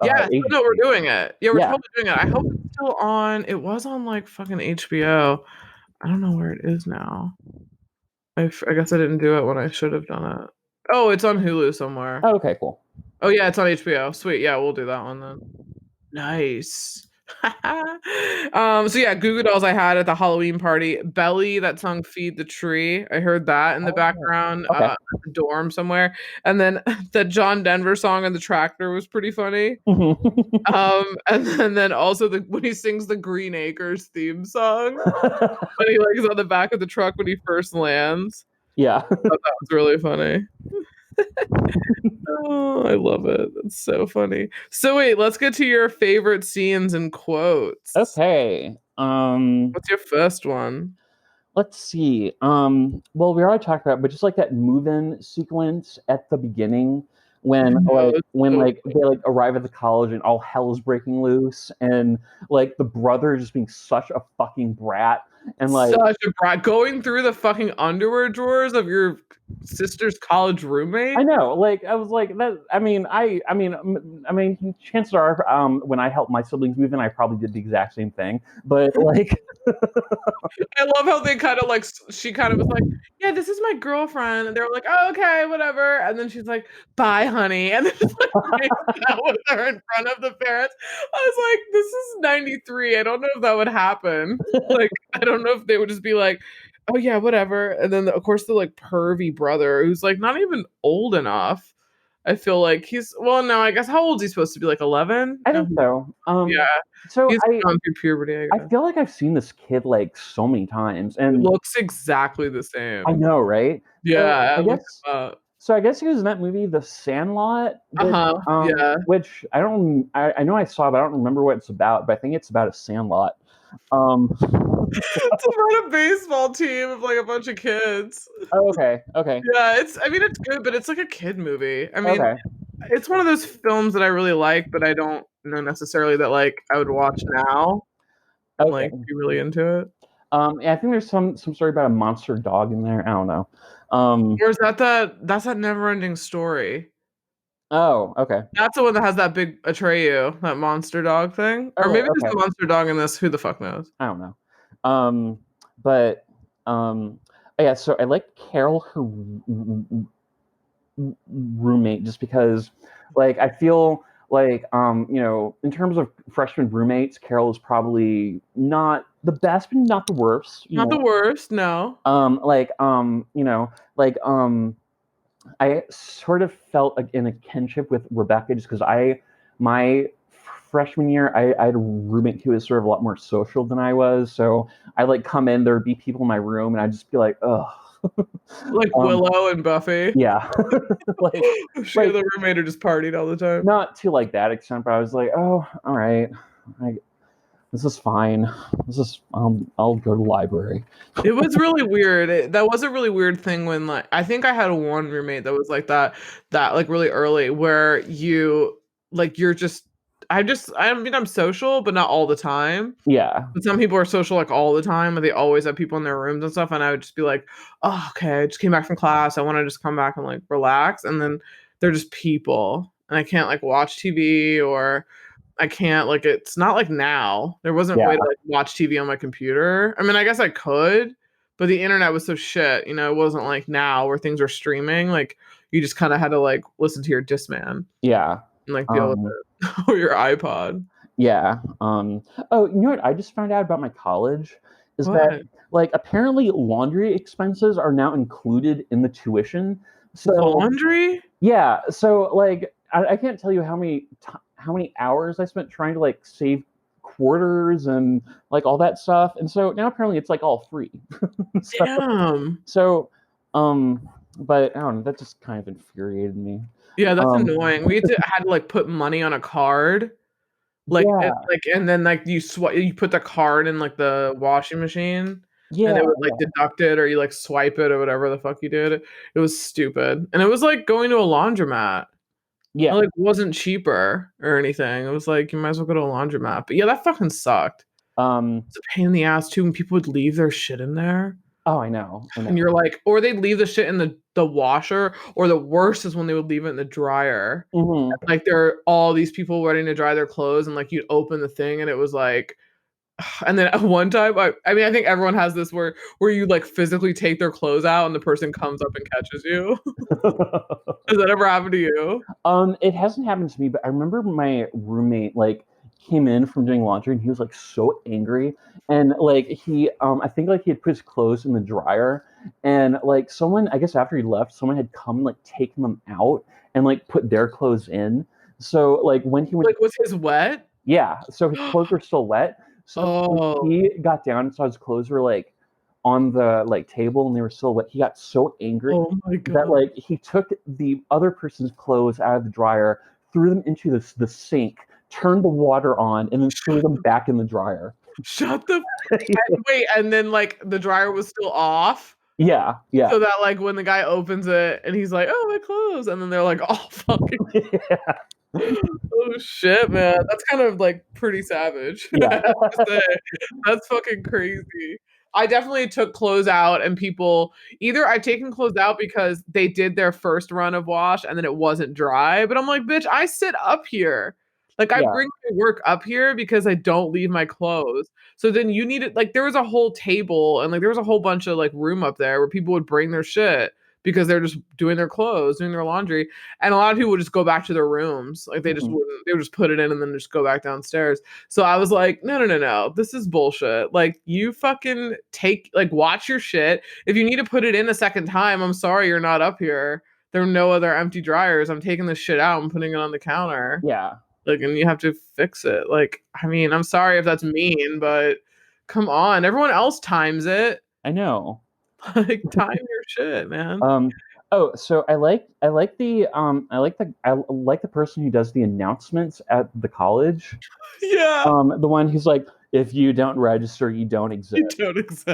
we're doing it. Yeah, we're totally doing it. I hope it's still on. It was on like fucking HBO. I don't know where it is now. I guess I didn't do it when I should have done it. Oh, it's on Hulu somewhere. Oh, okay, cool. Oh yeah, it's on HBO. Sweet. Yeah, we'll do that one then. Nice. So yeah, Goo Goo Dolls I had at the Halloween party. Belly, that song Feed the Tree. I heard that in the background at the dorm somewhere. And then the John Denver song on the tractor was pretty funny. And then also when he sings the Green Acres theme song when he like is on the back of the truck when he first lands. Yeah. I thought that was really funny. Oh, I love it. It's so funny. So wait, let's get to your favorite scenes and quotes. Okay. What's your first one? Let's see. Well, we already talked about it, but just like that move-in sequence at the beginning when they like arrive at the college and all hell is breaking loose and like the brother just being such a fucking brat and like such a brat going through the fucking underwear drawers of your sister's college roommate. I know, like I was like that. I mean, chances are, when I helped my siblings move in, I probably did the exact same thing. But like, I love how they kind of like she kind of was like, "Yeah, this is my girlfriend," and they were like, "Oh, okay, whatever." And then she's like, "Bye, honey," and then just like makes out with her in front of the parents. I was like, "This is '93. I don't know if that would happen." Like, I don't don't know if they would just be like, oh yeah, whatever. And then of course the like pervy brother who's like not even old enough. I feel like he's well, no, I guess how old is he supposed to be? Like 11? I think so. Yeah, So he's gone through puberty. I I guess. feel like I've seen this kid like so many times, He and looks exactly the same. I know, right? Yeah, So I I looked guess him up. so. I guess he was in that movie, The Sandlot, Yeah. which I don't. I know I saw, but I don't remember what it's about. But I think it's about a sandlot. Um, It's about a baseball team of like a bunch of kids. oh, okay, okay, Yeah, I mean it's good, but it's like a kid movie. I mean, okay, it's one of those films that I really like, but I don't know necessarily that like I would watch now and okay. like be really into it. Yeah, I think there's some story about a monster dog in there. I don't know. Or is that's that never ending story? Oh, okay. That's the one that has that big Atreyu, that monster dog thing. Or Oh, maybe there's okay. a monster dog in this, who the fuck knows? I don't know. But yeah. So I like Carol, her roommate, just because, like, I feel like, in terms of freshman roommates, Carol is probably not the best, but not the worst. Not the worst, no. I sort of felt like in a kinship with Rebecca, just because my freshman year, I had a roommate who was sort of a lot more social than I was. So I like come in, there'd be people in my room, and I'd just be like, ugh. Like Willow and Buffy. Yeah. like She and the roommate are just partied all the time. Not to like that extent, but I was like, oh, all right. This is fine. I'll go to the library. It was really weird. That was a really weird thing when like I think I had one roommate that was like that like really early where you like you're just I mean I'm social but not all the time. Yeah. But some people are social like all the time and they always have people in their rooms and stuff and I would just be like, "Oh, okay, I just came back from class. I want to just come back and like relax." And then they're just people and I can't like watch TV or I can't like it's not like now. There wasn't a way to like watch TV on my computer. I mean, I guess I could, but the internet was so shit. You know, it wasn't like now where things are streaming. Like you just kind of had to like listen to your Discman. Yeah. And like deal with it or your iPod. Yeah. Oh, you know what I just found out about my college is that like apparently laundry expenses are now included in the tuition. So laundry? Yeah. So like I can't tell you how many hours I spent trying to like save quarters and like all that stuff. And so now apparently it's like all free. Damn. So, but I don't know, that just kind of infuriated me. Yeah, that's annoying. We had to like put money on a card. Like, and then like you put the card in like the washing machine. Yeah. And they would like deduct it or you like swipe it or whatever the fuck you did. It was stupid. And it was like going to a laundromat. Yeah. It like wasn't cheaper or anything. It was like you might as well go to a laundromat. But yeah, that fucking sucked. It's a pain in the ass too when people would leave their shit in there. Oh, I know. And you're like, or they'd leave the shit in the washer, or the worst is when they would leave it in the dryer. Mm-hmm. Like there are all these people waiting to dry their clothes, and like you'd open the thing, and it was like, and then at one time, I mean, I think everyone has this where you like physically take their clothes out, and the person comes up and catches you. Has that ever happened to you? It hasn't happened to me, but I remember my roommate like came in from doing laundry and he was like so angry and like he I think like he had put his clothes in the dryer and like someone I guess after he left someone had come and like taken them out and like put their clothes in so like when he went like was his wet so his clothes were still wet so when he got down and saw his clothes were like on the like table and they were still wet he got so angry that like he took the other person's clothes out of the dryer threw them into the sink turned the water on and then threw them back in the dryer. Shut the wait, and then like the dryer was still off. Yeah. So that like when the guy opens it and he's like, "Oh, my clothes," and then they're like, "Oh, fucking." Oh shit, man, that's kind of like pretty savage. Yeah. I have to say. That's fucking crazy. I definitely took clothes out and people either I've taken clothes out because they did their first run of wash and then it wasn't dry, but I'm like, bitch, I sit up here. Like I bring my work up here because I don't leave my clothes. So then you need it. Like there was a whole table and like there was a whole bunch of like room up there where people would bring their shit. because they're just doing their clothes, doing their laundry. And a lot of people would just go back to their rooms. Like they just wouldn't, they would just put it in and then just go back downstairs. So I was like, no. This is bullshit. Like you fucking watch your shit. If you need to put it in a second time, I'm sorry you're not up here. There are no other empty dryers. I'm taking this shit out and putting it on the counter. Yeah. Like, and you have to fix it. Like, I mean, I'm sorry if that's mean, but come on. Everyone else times it. I know. Like, time your shit, man. So I like the person who does the announcements at the college. Yeah. The one who's like, if you don't register, you don't exist. You don't exist.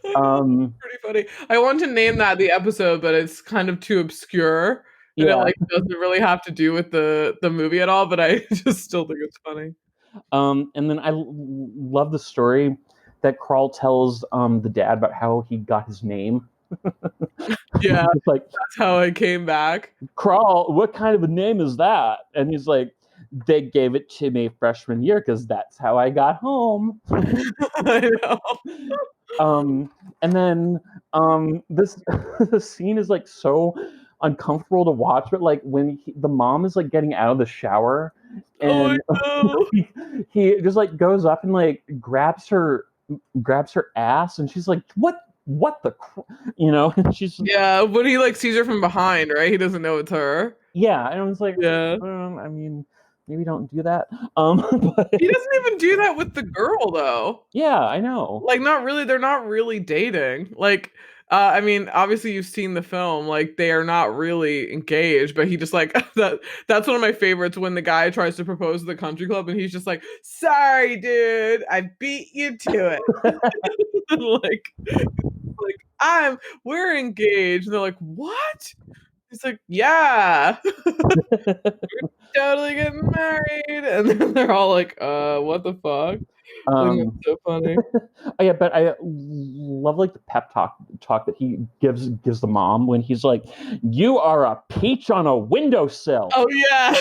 Pretty funny. I want to name that the episode, but it's kind of too obscure. And it doesn't really have to do with the movie at all, but I just still think it's funny. And then I love the story that Carl tells the dad about how he got his name. Yeah, it's like, that's how I came back. Carl, what kind of a name is that? And he's like, they gave it to me freshman year because that's how I got home. I know. And then this the scene is like so uncomfortable to watch, but like when the mom is like getting out of the shower and he just like goes up and like grabs her ass, and she's like, what the she's when he like sees her from behind, right? He doesn't know it's her. Yeah, and I was like, I mean, maybe don't do that. But he doesn't even do that with the girl though. Yeah, I know. Like, not really. They're not really dating. Like, I mean, obviously you've seen the film. Like, they are not really engaged. But he just like that's one of my favorites when the guy tries to propose to the country club, and he's just like, "Sorry, dude, I beat you to it." We're engaged. And they're like, "What?" He's like, "Yeah, we're totally getting married." And then they're all like, what the fuck? That's so funny. Yeah, but I love like the pep talk that he gives the mom when he's like, "You are a peach on a windowsill." Oh yeah.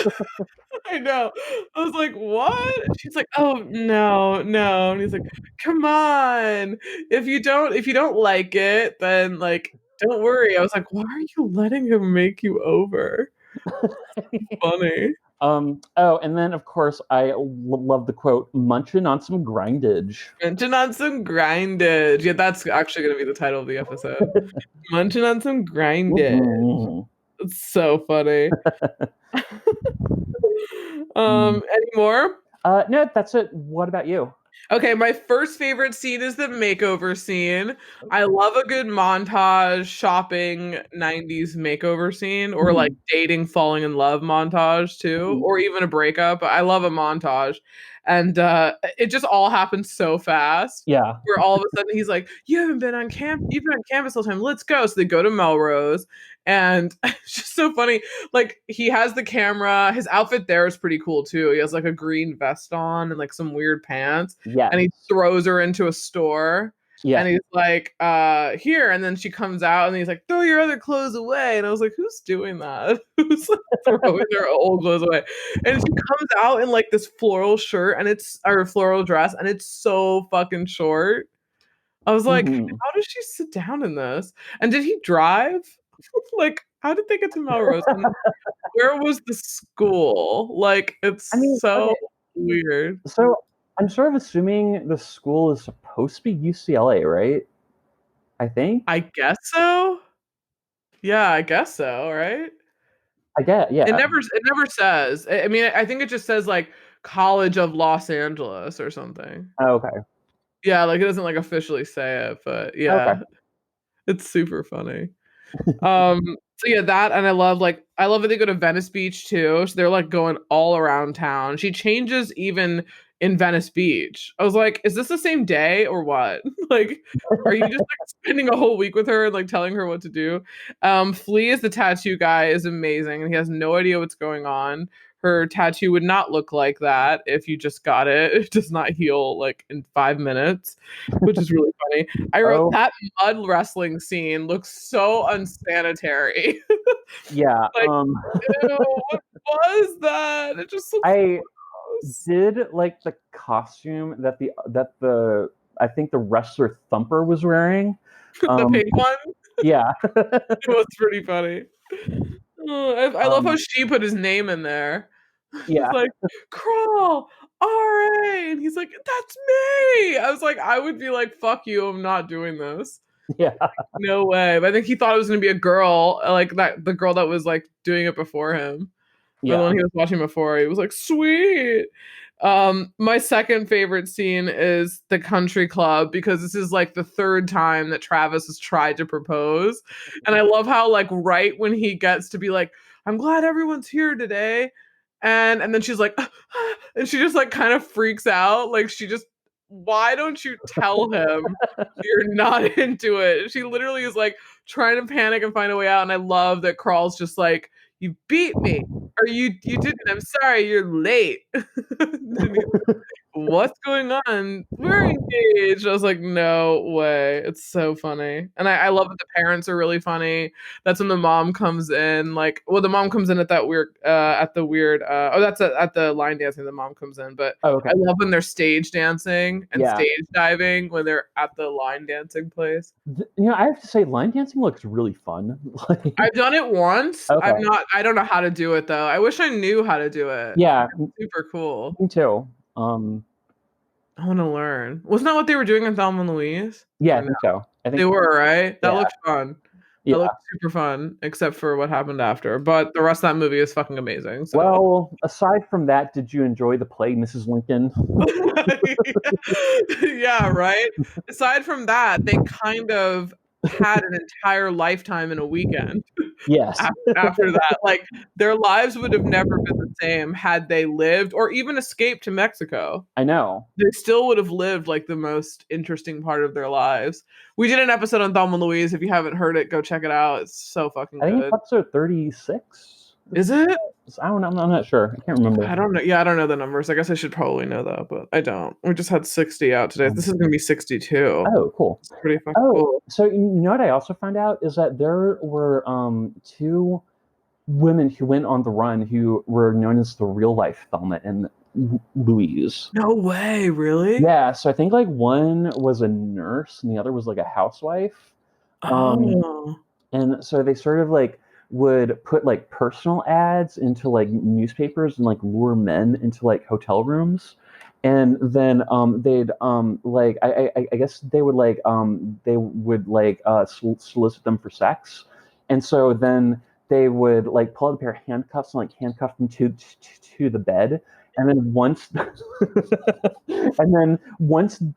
I know. I was like, what? And she's like, oh no. And he's like, come on. If you don't like it, then like don't worry. I was like, why are you letting him make you over? Funny. And then of course I love the quote, "Munching on some grindage." Munching on some grindage. Yeah, that's actually going to be the title of the episode. Munching on some grindage. Mm-hmm. It's so funny. Any more? No, that's it. What about you? Okay, my first favorite scene is the makeover scene. I love a good montage, shopping 90s makeover scene, or like dating, falling in love montage too, or even a breakup. I love a montage. And it just all happens so fast. Yeah. Where all of a sudden he's like, you've been on campus all the time. Let's go. So they go to Melrose. And it's just so funny. Like, he has the camera. His outfit there is pretty cool too. He has like a green vest on and like some weird pants. Yeah. And he throws her into a store. Yeah. And he's like, here. And then she comes out and he's like, throw your other clothes away. And I was like, who's doing that? Who's like throwing their old clothes away? And she comes out in like this floral shirt or floral dress, and it's so fucking short. I was like, how does she sit down in this? And did he drive? Like, how did they get to Melrose? And where was the school? Like, it's weird. So I'm sort of assuming the school is supposed to be UCLA, right? I think. I guess so. Yeah, I guess so, right? I get, yeah. It never says. I mean, I think it just says like College of Los Angeles or something. Oh, okay. Yeah, like it doesn't like officially say it, but yeah. Okay. It's super funny. So yeah, that, and I love that they go to Venice Beach too. So they're like going all around town. She changes even in Venice Beach. I was like, is this the same day or what? Like, are you just like spending a whole week with her and like telling her what to do? Flea is the tattoo guy, is amazing, and he has no idea what's going on. Her tattoo would not look like that if you just got it. It does not heal like in 5 minutes, which is really funny. I wrote that mud wrestling scene looks so unsanitary. Yeah. Like, ew, what was that? It just looks gross. Did like the costume that I think the wrestler Thumper was wearing. The pink one? Yeah. It was pretty funny. I love how she put his name in there. He's Yeah. like, Crawl, R.A. And he's like, that's me. I was like, I would be like, fuck you, I'm not doing this. Yeah. No way. But I think he thought it was gonna be a girl, like that the girl that was like doing it before him. Or the Yeah. one he was watching before. He was like, sweet. My second favorite scene is the country club because this is like the third time that Travis has tried to propose. And I love how like right when he gets to be like, I'm glad everyone's here today. And then she's like, and she just like kind of freaks out. Like she just why don't you tell him you're not into it? She literally is like trying to panic and find a way out. And I love that Carl's just like, you beat me. Or you didn't. I'm sorry, you're late. What's going on? We're engaged. I was like, no way. It's so funny. And I love that the parents are really funny. That's when the mom comes in. Like, well, the mom comes in at that weird, at the line dancing, the mom comes in. But okay. I love when they're stage dancing and Yeah. stage diving when they're at the line dancing place. I have to say, line dancing looks really fun. I've done it once. Okay. I don't know how to do it though. I wish I knew how to do it. Yeah. It's super cool. Me too. I want to learn. Wasn't that what they were doing in Thelma and Louise? Yeah, I think so. They were, right? That looked fun. Yeah. That looked super fun, except for what happened after. But the rest of that movie is fucking amazing. So. Well, aside from that, did you enjoy the play, Mrs. Lincoln? Yeah, right? Aside from that, they kind of had an entire lifetime in a weekend. Yes. After that, like their lives would have never been the same had they lived or even escaped to Mexico. I know. They still would have lived like the most interesting part of their lives. We did an episode on Thelma and Louise. If you haven't heard it, go check it out. It's so fucking good. I think it's episode 36. Is it? I don't know. I'm not sure. I can't remember. I don't know. Yeah, I don't know the numbers. I guess I should probably know that, but I don't. We just had 60 out today. This is going to be 62. Oh, cool. It's pretty fucking cool. So you know what I also found out is that there were two women who went on the run who were known as the real life Thelma and Louise. No way, really? Yeah, so I think like one was a nurse and the other was like a housewife. And so they sort of like would put like personal ads into like newspapers and like lure men into like hotel rooms. And then they'd like I guess they would like solicit them for sex. And so then they would like pull out a pair of handcuffs and like handcuff them to the bed. And then once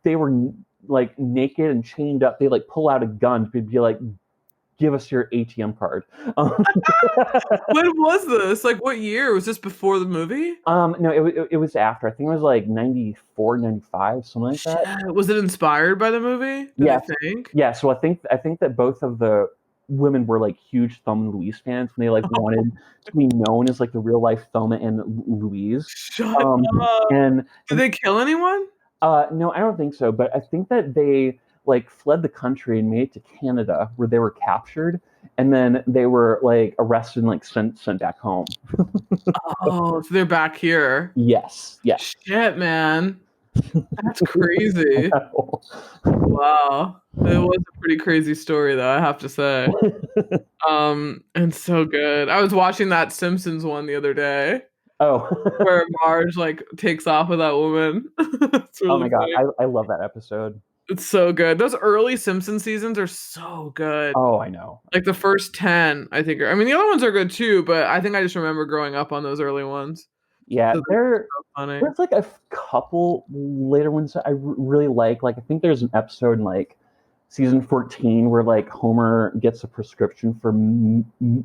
they were like naked and chained up, they like pull out a gun to be like, give us your ATM card. When was this? Like, what year? Was this before the movie? No, it was after. I think it was like 94, 95, something like that. Was it inspired by the movie? Yeah. I think? Yeah, so I think that both of the women were like huge Thelma and Louise fans, and they like wanted to be known as like the real life Thelma and Louise. Shut up. And did they kill anyone? No, I don't think so. But I think that they like fled the country and made it to Canada, where they were captured, and then they were like arrested and like sent back home. Oh, so they're back here. Yes. Shit, man. That's crazy. Wow. It was a pretty crazy story though, I have to say. And so good. I was watching that Simpsons one the other day. Oh. Where Marge like takes off with that woman. Really oh my funny. God. I love that episode. It's so good. Those early Simpsons seasons are so good. Oh, I know. Like the first 10, I think. I mean, the other ones are good too, but I think I just remember growing up on those early ones. Yeah, So there's like a couple later ones that I really like. Like, I think there's an episode in like season 14 where like Homer gets a prescription for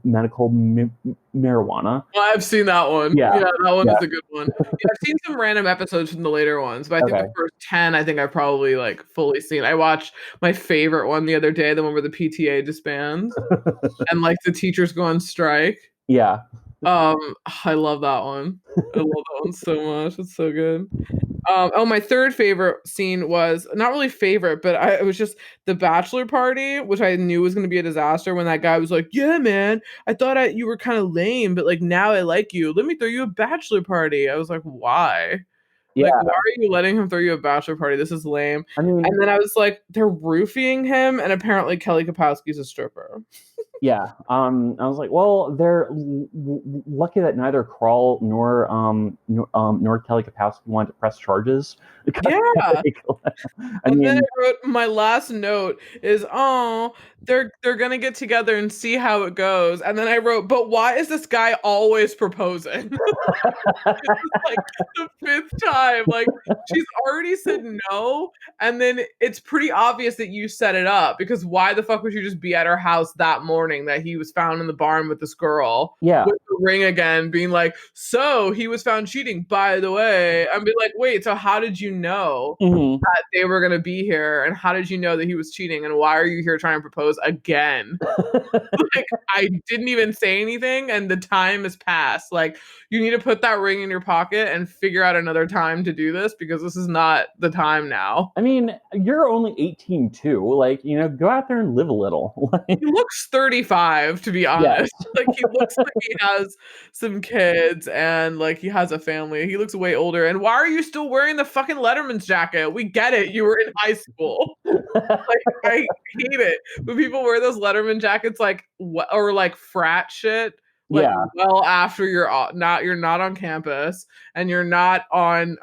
medical marijuana. Well, I've seen that one. Yeah, that one is a good one. Yeah, I've seen some random episodes from the later ones, but I think the first 10, I think I've probably like fully seen. I watched my favorite one the other day, the one where the PTA disbands and like the teachers go on strike. Yeah. I love that one. I love that one so much. It's so good. My third favorite scene was not really favorite, but it was just the bachelor party, which I knew was going to be a disaster when that guy was like, yeah, man, I thought you were kind of lame, but like now I like you. Let me throw you a bachelor party. I was like, why? Yeah. Like, why are you letting him throw you a bachelor party? This is lame. I mean, and then I was like, they're roofing him, and apparently Kelly Kapowski's a stripper. yeah. I was like, well, they're lucky that neither Crawl nor Kelly Kapowski wanted to press charges. Yeah. Then I wrote, my last note is, oh, they're gonna get together and see how it goes. And then I wrote, but why is this guy always proposing? Like the fifth time. Like, she's already said no, and then it's pretty obvious that you set it up, because why the fuck would you just be at her house that morning that he was found in the barn with this girl? Yeah. With the ring again, being like, so he was found cheating, by the way. I'd be like, wait, so how did you know that they were gonna be here? And how did you know that he was cheating? And why are you here trying to propose again? Like, I didn't even say anything, and the time has passed. Like, you need to put that ring in your pocket and figure out another time to do this, because this is not the time now. I mean, you're only 18 too. Like, go out there and live a little. He looks 35, to be honest. Yes. Like, he looks like he has some kids and like he has a family. He looks way older. And why are you still wearing the fucking Letterman's jacket? We get it. You were in high school. Like, I hate it when people wear those Letterman jackets, like, or like frat shit. Like, well, after you're not on campus and you're not on,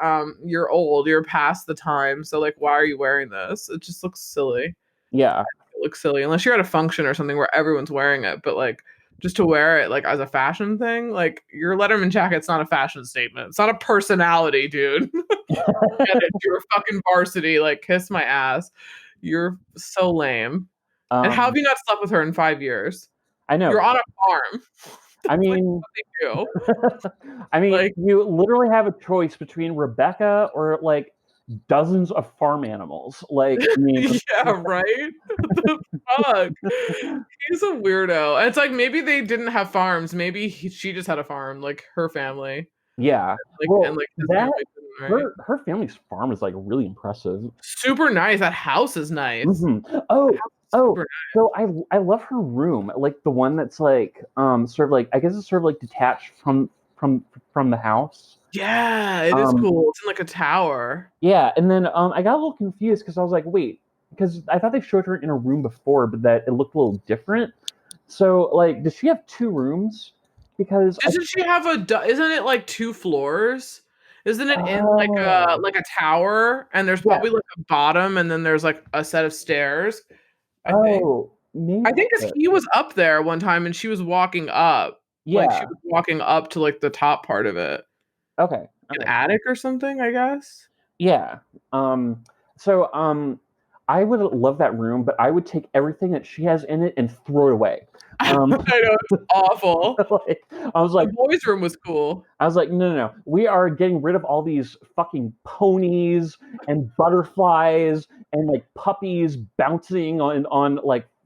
you're old, you're past the time. So like, why are you wearing this? It just looks silly. Yeah. It looks silly unless you're at a function or something where everyone's wearing it. But like, just to wear it like as a fashion thing, like, your Letterman jacket's not a fashion statement. It's not a personality, dude. You're a fucking varsity. Like, kiss my ass. You're so lame. And how have you not slept with her in 5 years? I know. You're on a farm. I mean, I mean, like, you literally have a choice between Rebecca or like dozens of farm animals. Like, I mean, yeah, right? The fuck? He's a weirdo. And it's like, maybe they didn't have farms. Maybe she just had a farm, like her family. Yeah. Like, well, and like her family's farm is like really impressive. Super nice. That house is nice. Mm-hmm. Oh, nice. So I love her room, like the one that's like sort of like, I guess it's sort of like detached from the house. Yeah, it is cool. It's in like a tower. Yeah, and then I got a little confused because I was like, wait, because I thought they showed her in a room before, but that it looked a little different. So like, does she have 2 rooms? Because doesn't she have isn't it like 2 floors? Isn't it in like a tower, and there's probably like a bottom, and then there's like a set of stairs? I think because he was up there one time and she was walking up. Yeah. Like, she was walking up to like the top part of it. Okay. An attic or something, I guess. Yeah. So I would love that room, but I would take everything that she has in it and throw it away. I know, it's awful. I was like, the boys' room was cool. I was like, no. We are getting rid of all these fucking ponies and butterflies and like puppies bouncing on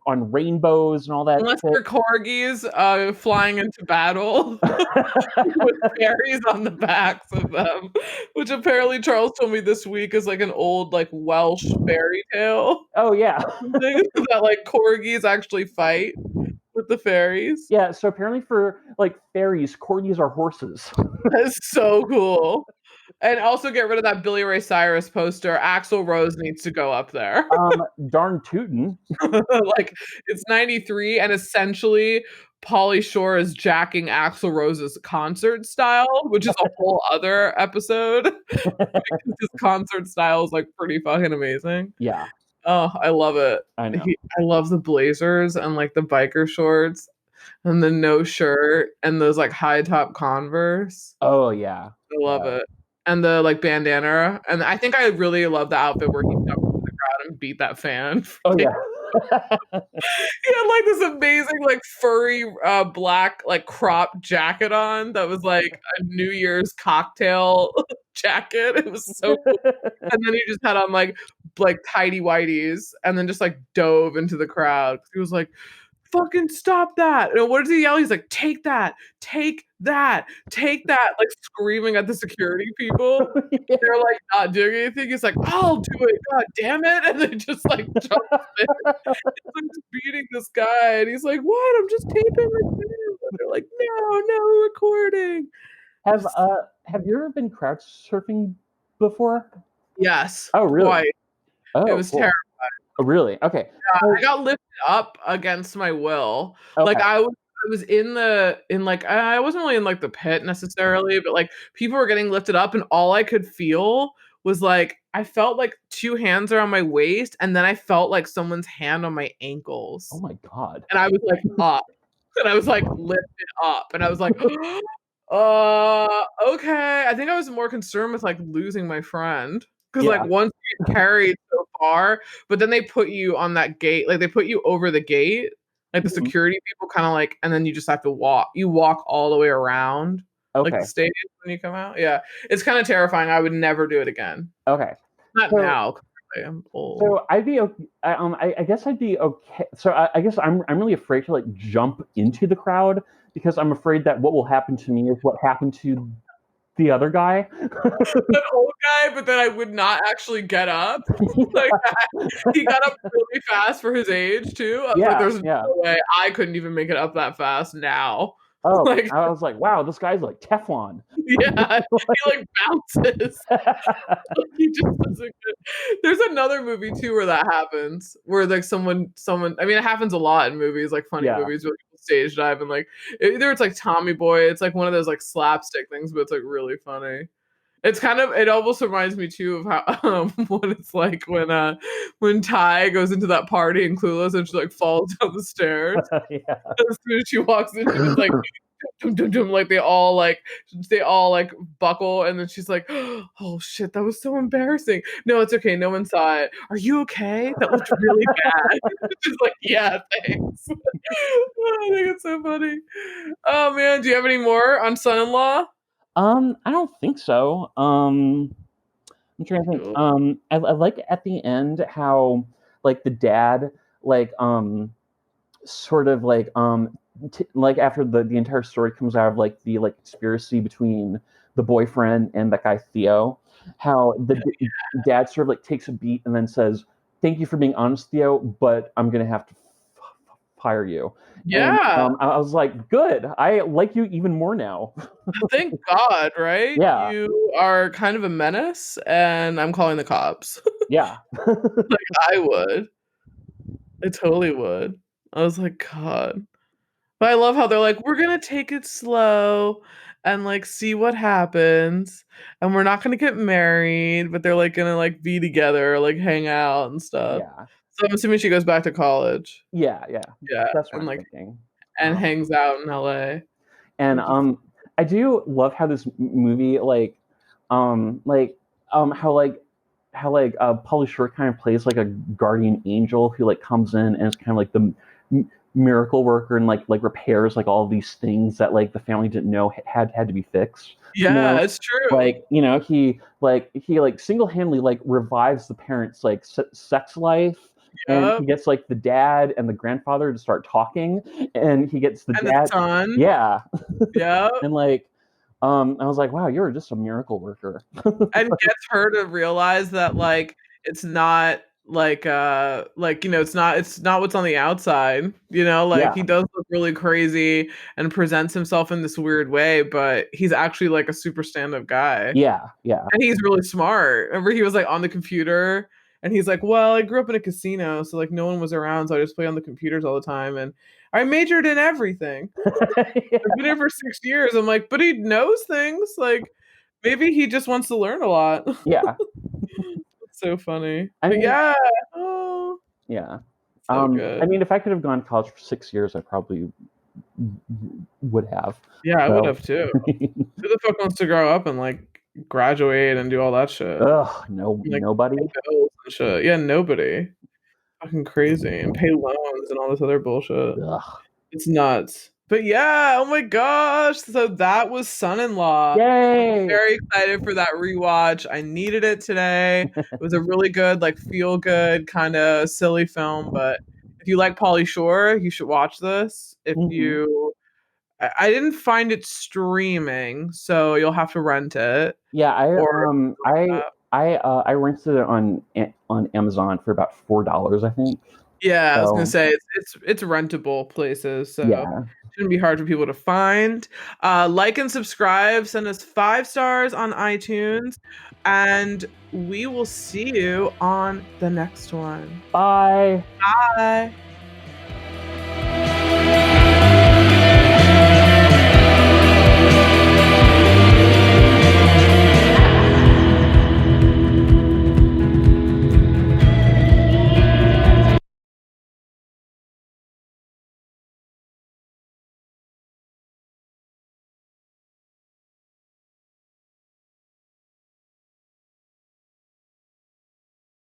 rainbows and all that. Unless they're corgis flying into battle with fairies on the backs of them, which apparently Charles told me this week is like an old like Welsh fairy tale. Oh yeah. That like corgis actually fight with the fairies. Yeah, so apparently for like fairies, corgis are horses. That's so cool. And also get rid of that Billy Ray Cyrus poster. Axl Rose needs to go up there. Darn tootin'. Like, it's 93, and essentially Pauly Shore is jacking Axl Rose's concert style, which is a whole other episode. Because his concert style is like pretty fucking amazing. Yeah. Oh, I love it. I know. I love the blazers and like the biker shorts and the no shirt and those like high top Converse. Oh yeah. I love it. And the like bandana. And I think I really love the outfit where he jumped into the crowd and beat that fan. Oh yeah. He had like this amazing like furry black like crop jacket on that was like a New Year's cocktail jacket. It was so cool. And then he just had on like tidy whities and then just like dove into the crowd. He was like, fucking stop that. And what does he yell? He's like, take that, like screaming at the security people. They're like not doing anything. He's like, I'll do it, god damn it. And they just like jump in. He's like beating this guy and he's like, what? I'm just taping the video. And they're like, no, recording. Have you ever been crowd surfing before? Yes. Oh, really? Twice. Oh, It was cool. terrible. Oh, really? Okay. I got lifted up against my will. Okay. Like I was in like I wasn't really in like the pit necessarily, but like people were getting lifted up and all I could feel was like I felt like two hands around my waist and then I felt like someone's hand on my ankles. Oh my God. And I was like up. And I was like lifted up and I was like okay. I think I was more concerned with like losing my friend. Because like once you get carried so far, but then they put you on that gate, like they put you over the gate, like the security people kind of like, and then you just have to walk. You walk all the way around, like the stage when you come out. Yeah, it's kind of terrifying. I would never do it again. Okay, not now. I'm old. So I'd be okay. I guess I'd be okay. So I guess I'm really afraid to like jump into the crowd because I'm afraid that what will happen to me is what happened to the other guy. That old guy, but then I would not actually get up. Like, he got up really fast for his age too. I was like, there's no way I couldn't even make it up that fast now. Oh, like, I was like, wow, this guy's like Teflon. Yeah, he like bounces. He just doesn't get... There's another movie too where that happens, where like someone. I mean, it happens a lot in movies, like funny movies where people stage dive and like either it's like Tommy Boy, it's like one of those like slapstick things, but it's like really funny. It's kind of, it almost reminds me too of how what it's like when Ty goes into that party in Clueless and she like falls down the stairs. As soon as she walks in, she's like dum, dum, dum, like they all like buckle and then she's like, oh shit, that was so embarrassing. No, it's okay, no one saw it. Are you okay? That looked really bad. She's like, yeah, thanks. I think it's so funny. Oh man, do you have any more on Son-in-Law? I don't think so. I'm trying to think. I like at the end how like the dad like sort of like like after the entire story comes out of like the like conspiracy between the boyfriend and that guy Theo, how the dad sort of like takes a beat and then says, "Thank you for being honest, Theo, but I'm gonna have to fire you." Yeah. And, I was like, good. I like you even more now. Thank God, right? Yeah. You are kind of a menace, and I'm calling the cops. Yeah. Like, I would. I totally would. I was like, God. But I love how they're like, we're going to take it slow and, like, see what happens. And we're not going to get married, but they're, like, going to, like, be together, like, hang out and stuff. Yeah. So I'm assuming she goes back to college. Yeah. That's what and, I'm thinking. And hangs out in LA. And I do love how this movie how Pauly Shore kind of plays like a guardian angel who like comes in and is kind of like the miracle worker and like repairs like all these things that like the family didn't know had to be fixed. Yeah, it's true. Like, he single-handedly like revives the parents' like sex life. Yep. And he gets like the dad and the grandfather to start talking, and he gets the dad. The son. Yeah. Yeah. And like, I was like, wow, you're just a miracle worker. And gets her to realize that like it's not like it's not what's on the outside, he does look really crazy and presents himself in this weird way, but he's actually like a super stand-up guy. Yeah. And he's really smart. Remember he was like on the computer and he's like, well, I grew up in a casino, so like no one was around, so I just play on the computers all the time and I majored in everything. I've been here for 6 years. I'm like, but he knows things. Like maybe he just wants to learn a lot. Yeah. It's so funny. Yeah. So good. I mean, if I could have gone to college for 6 years, I probably would have. Yeah, I would have too. Who the fuck wants to grow up and like graduate and do all that shit? Ugh, nobody. Shit. Yeah, nobody. Fucking crazy and pay loans and all this other bullshit. Ugh. It's nuts. But yeah, oh my gosh. So that was Son-in-Law. Yay! I'm very excited for that rewatch. I needed it today. It was a really good, like feel good kind of silly film. But if you like Pauly Shore, you should watch this. If you I didn't find it streaming, so you'll have to rent it. Yeah, I rented it on Amazon for about $4, I think. Yeah, I was gonna So say it's rentable places, so yeah. shouldn't be hard for people to find. Like and subscribe, send us 5 stars on iTunes, and we will see you on the next one. Bye. Bye.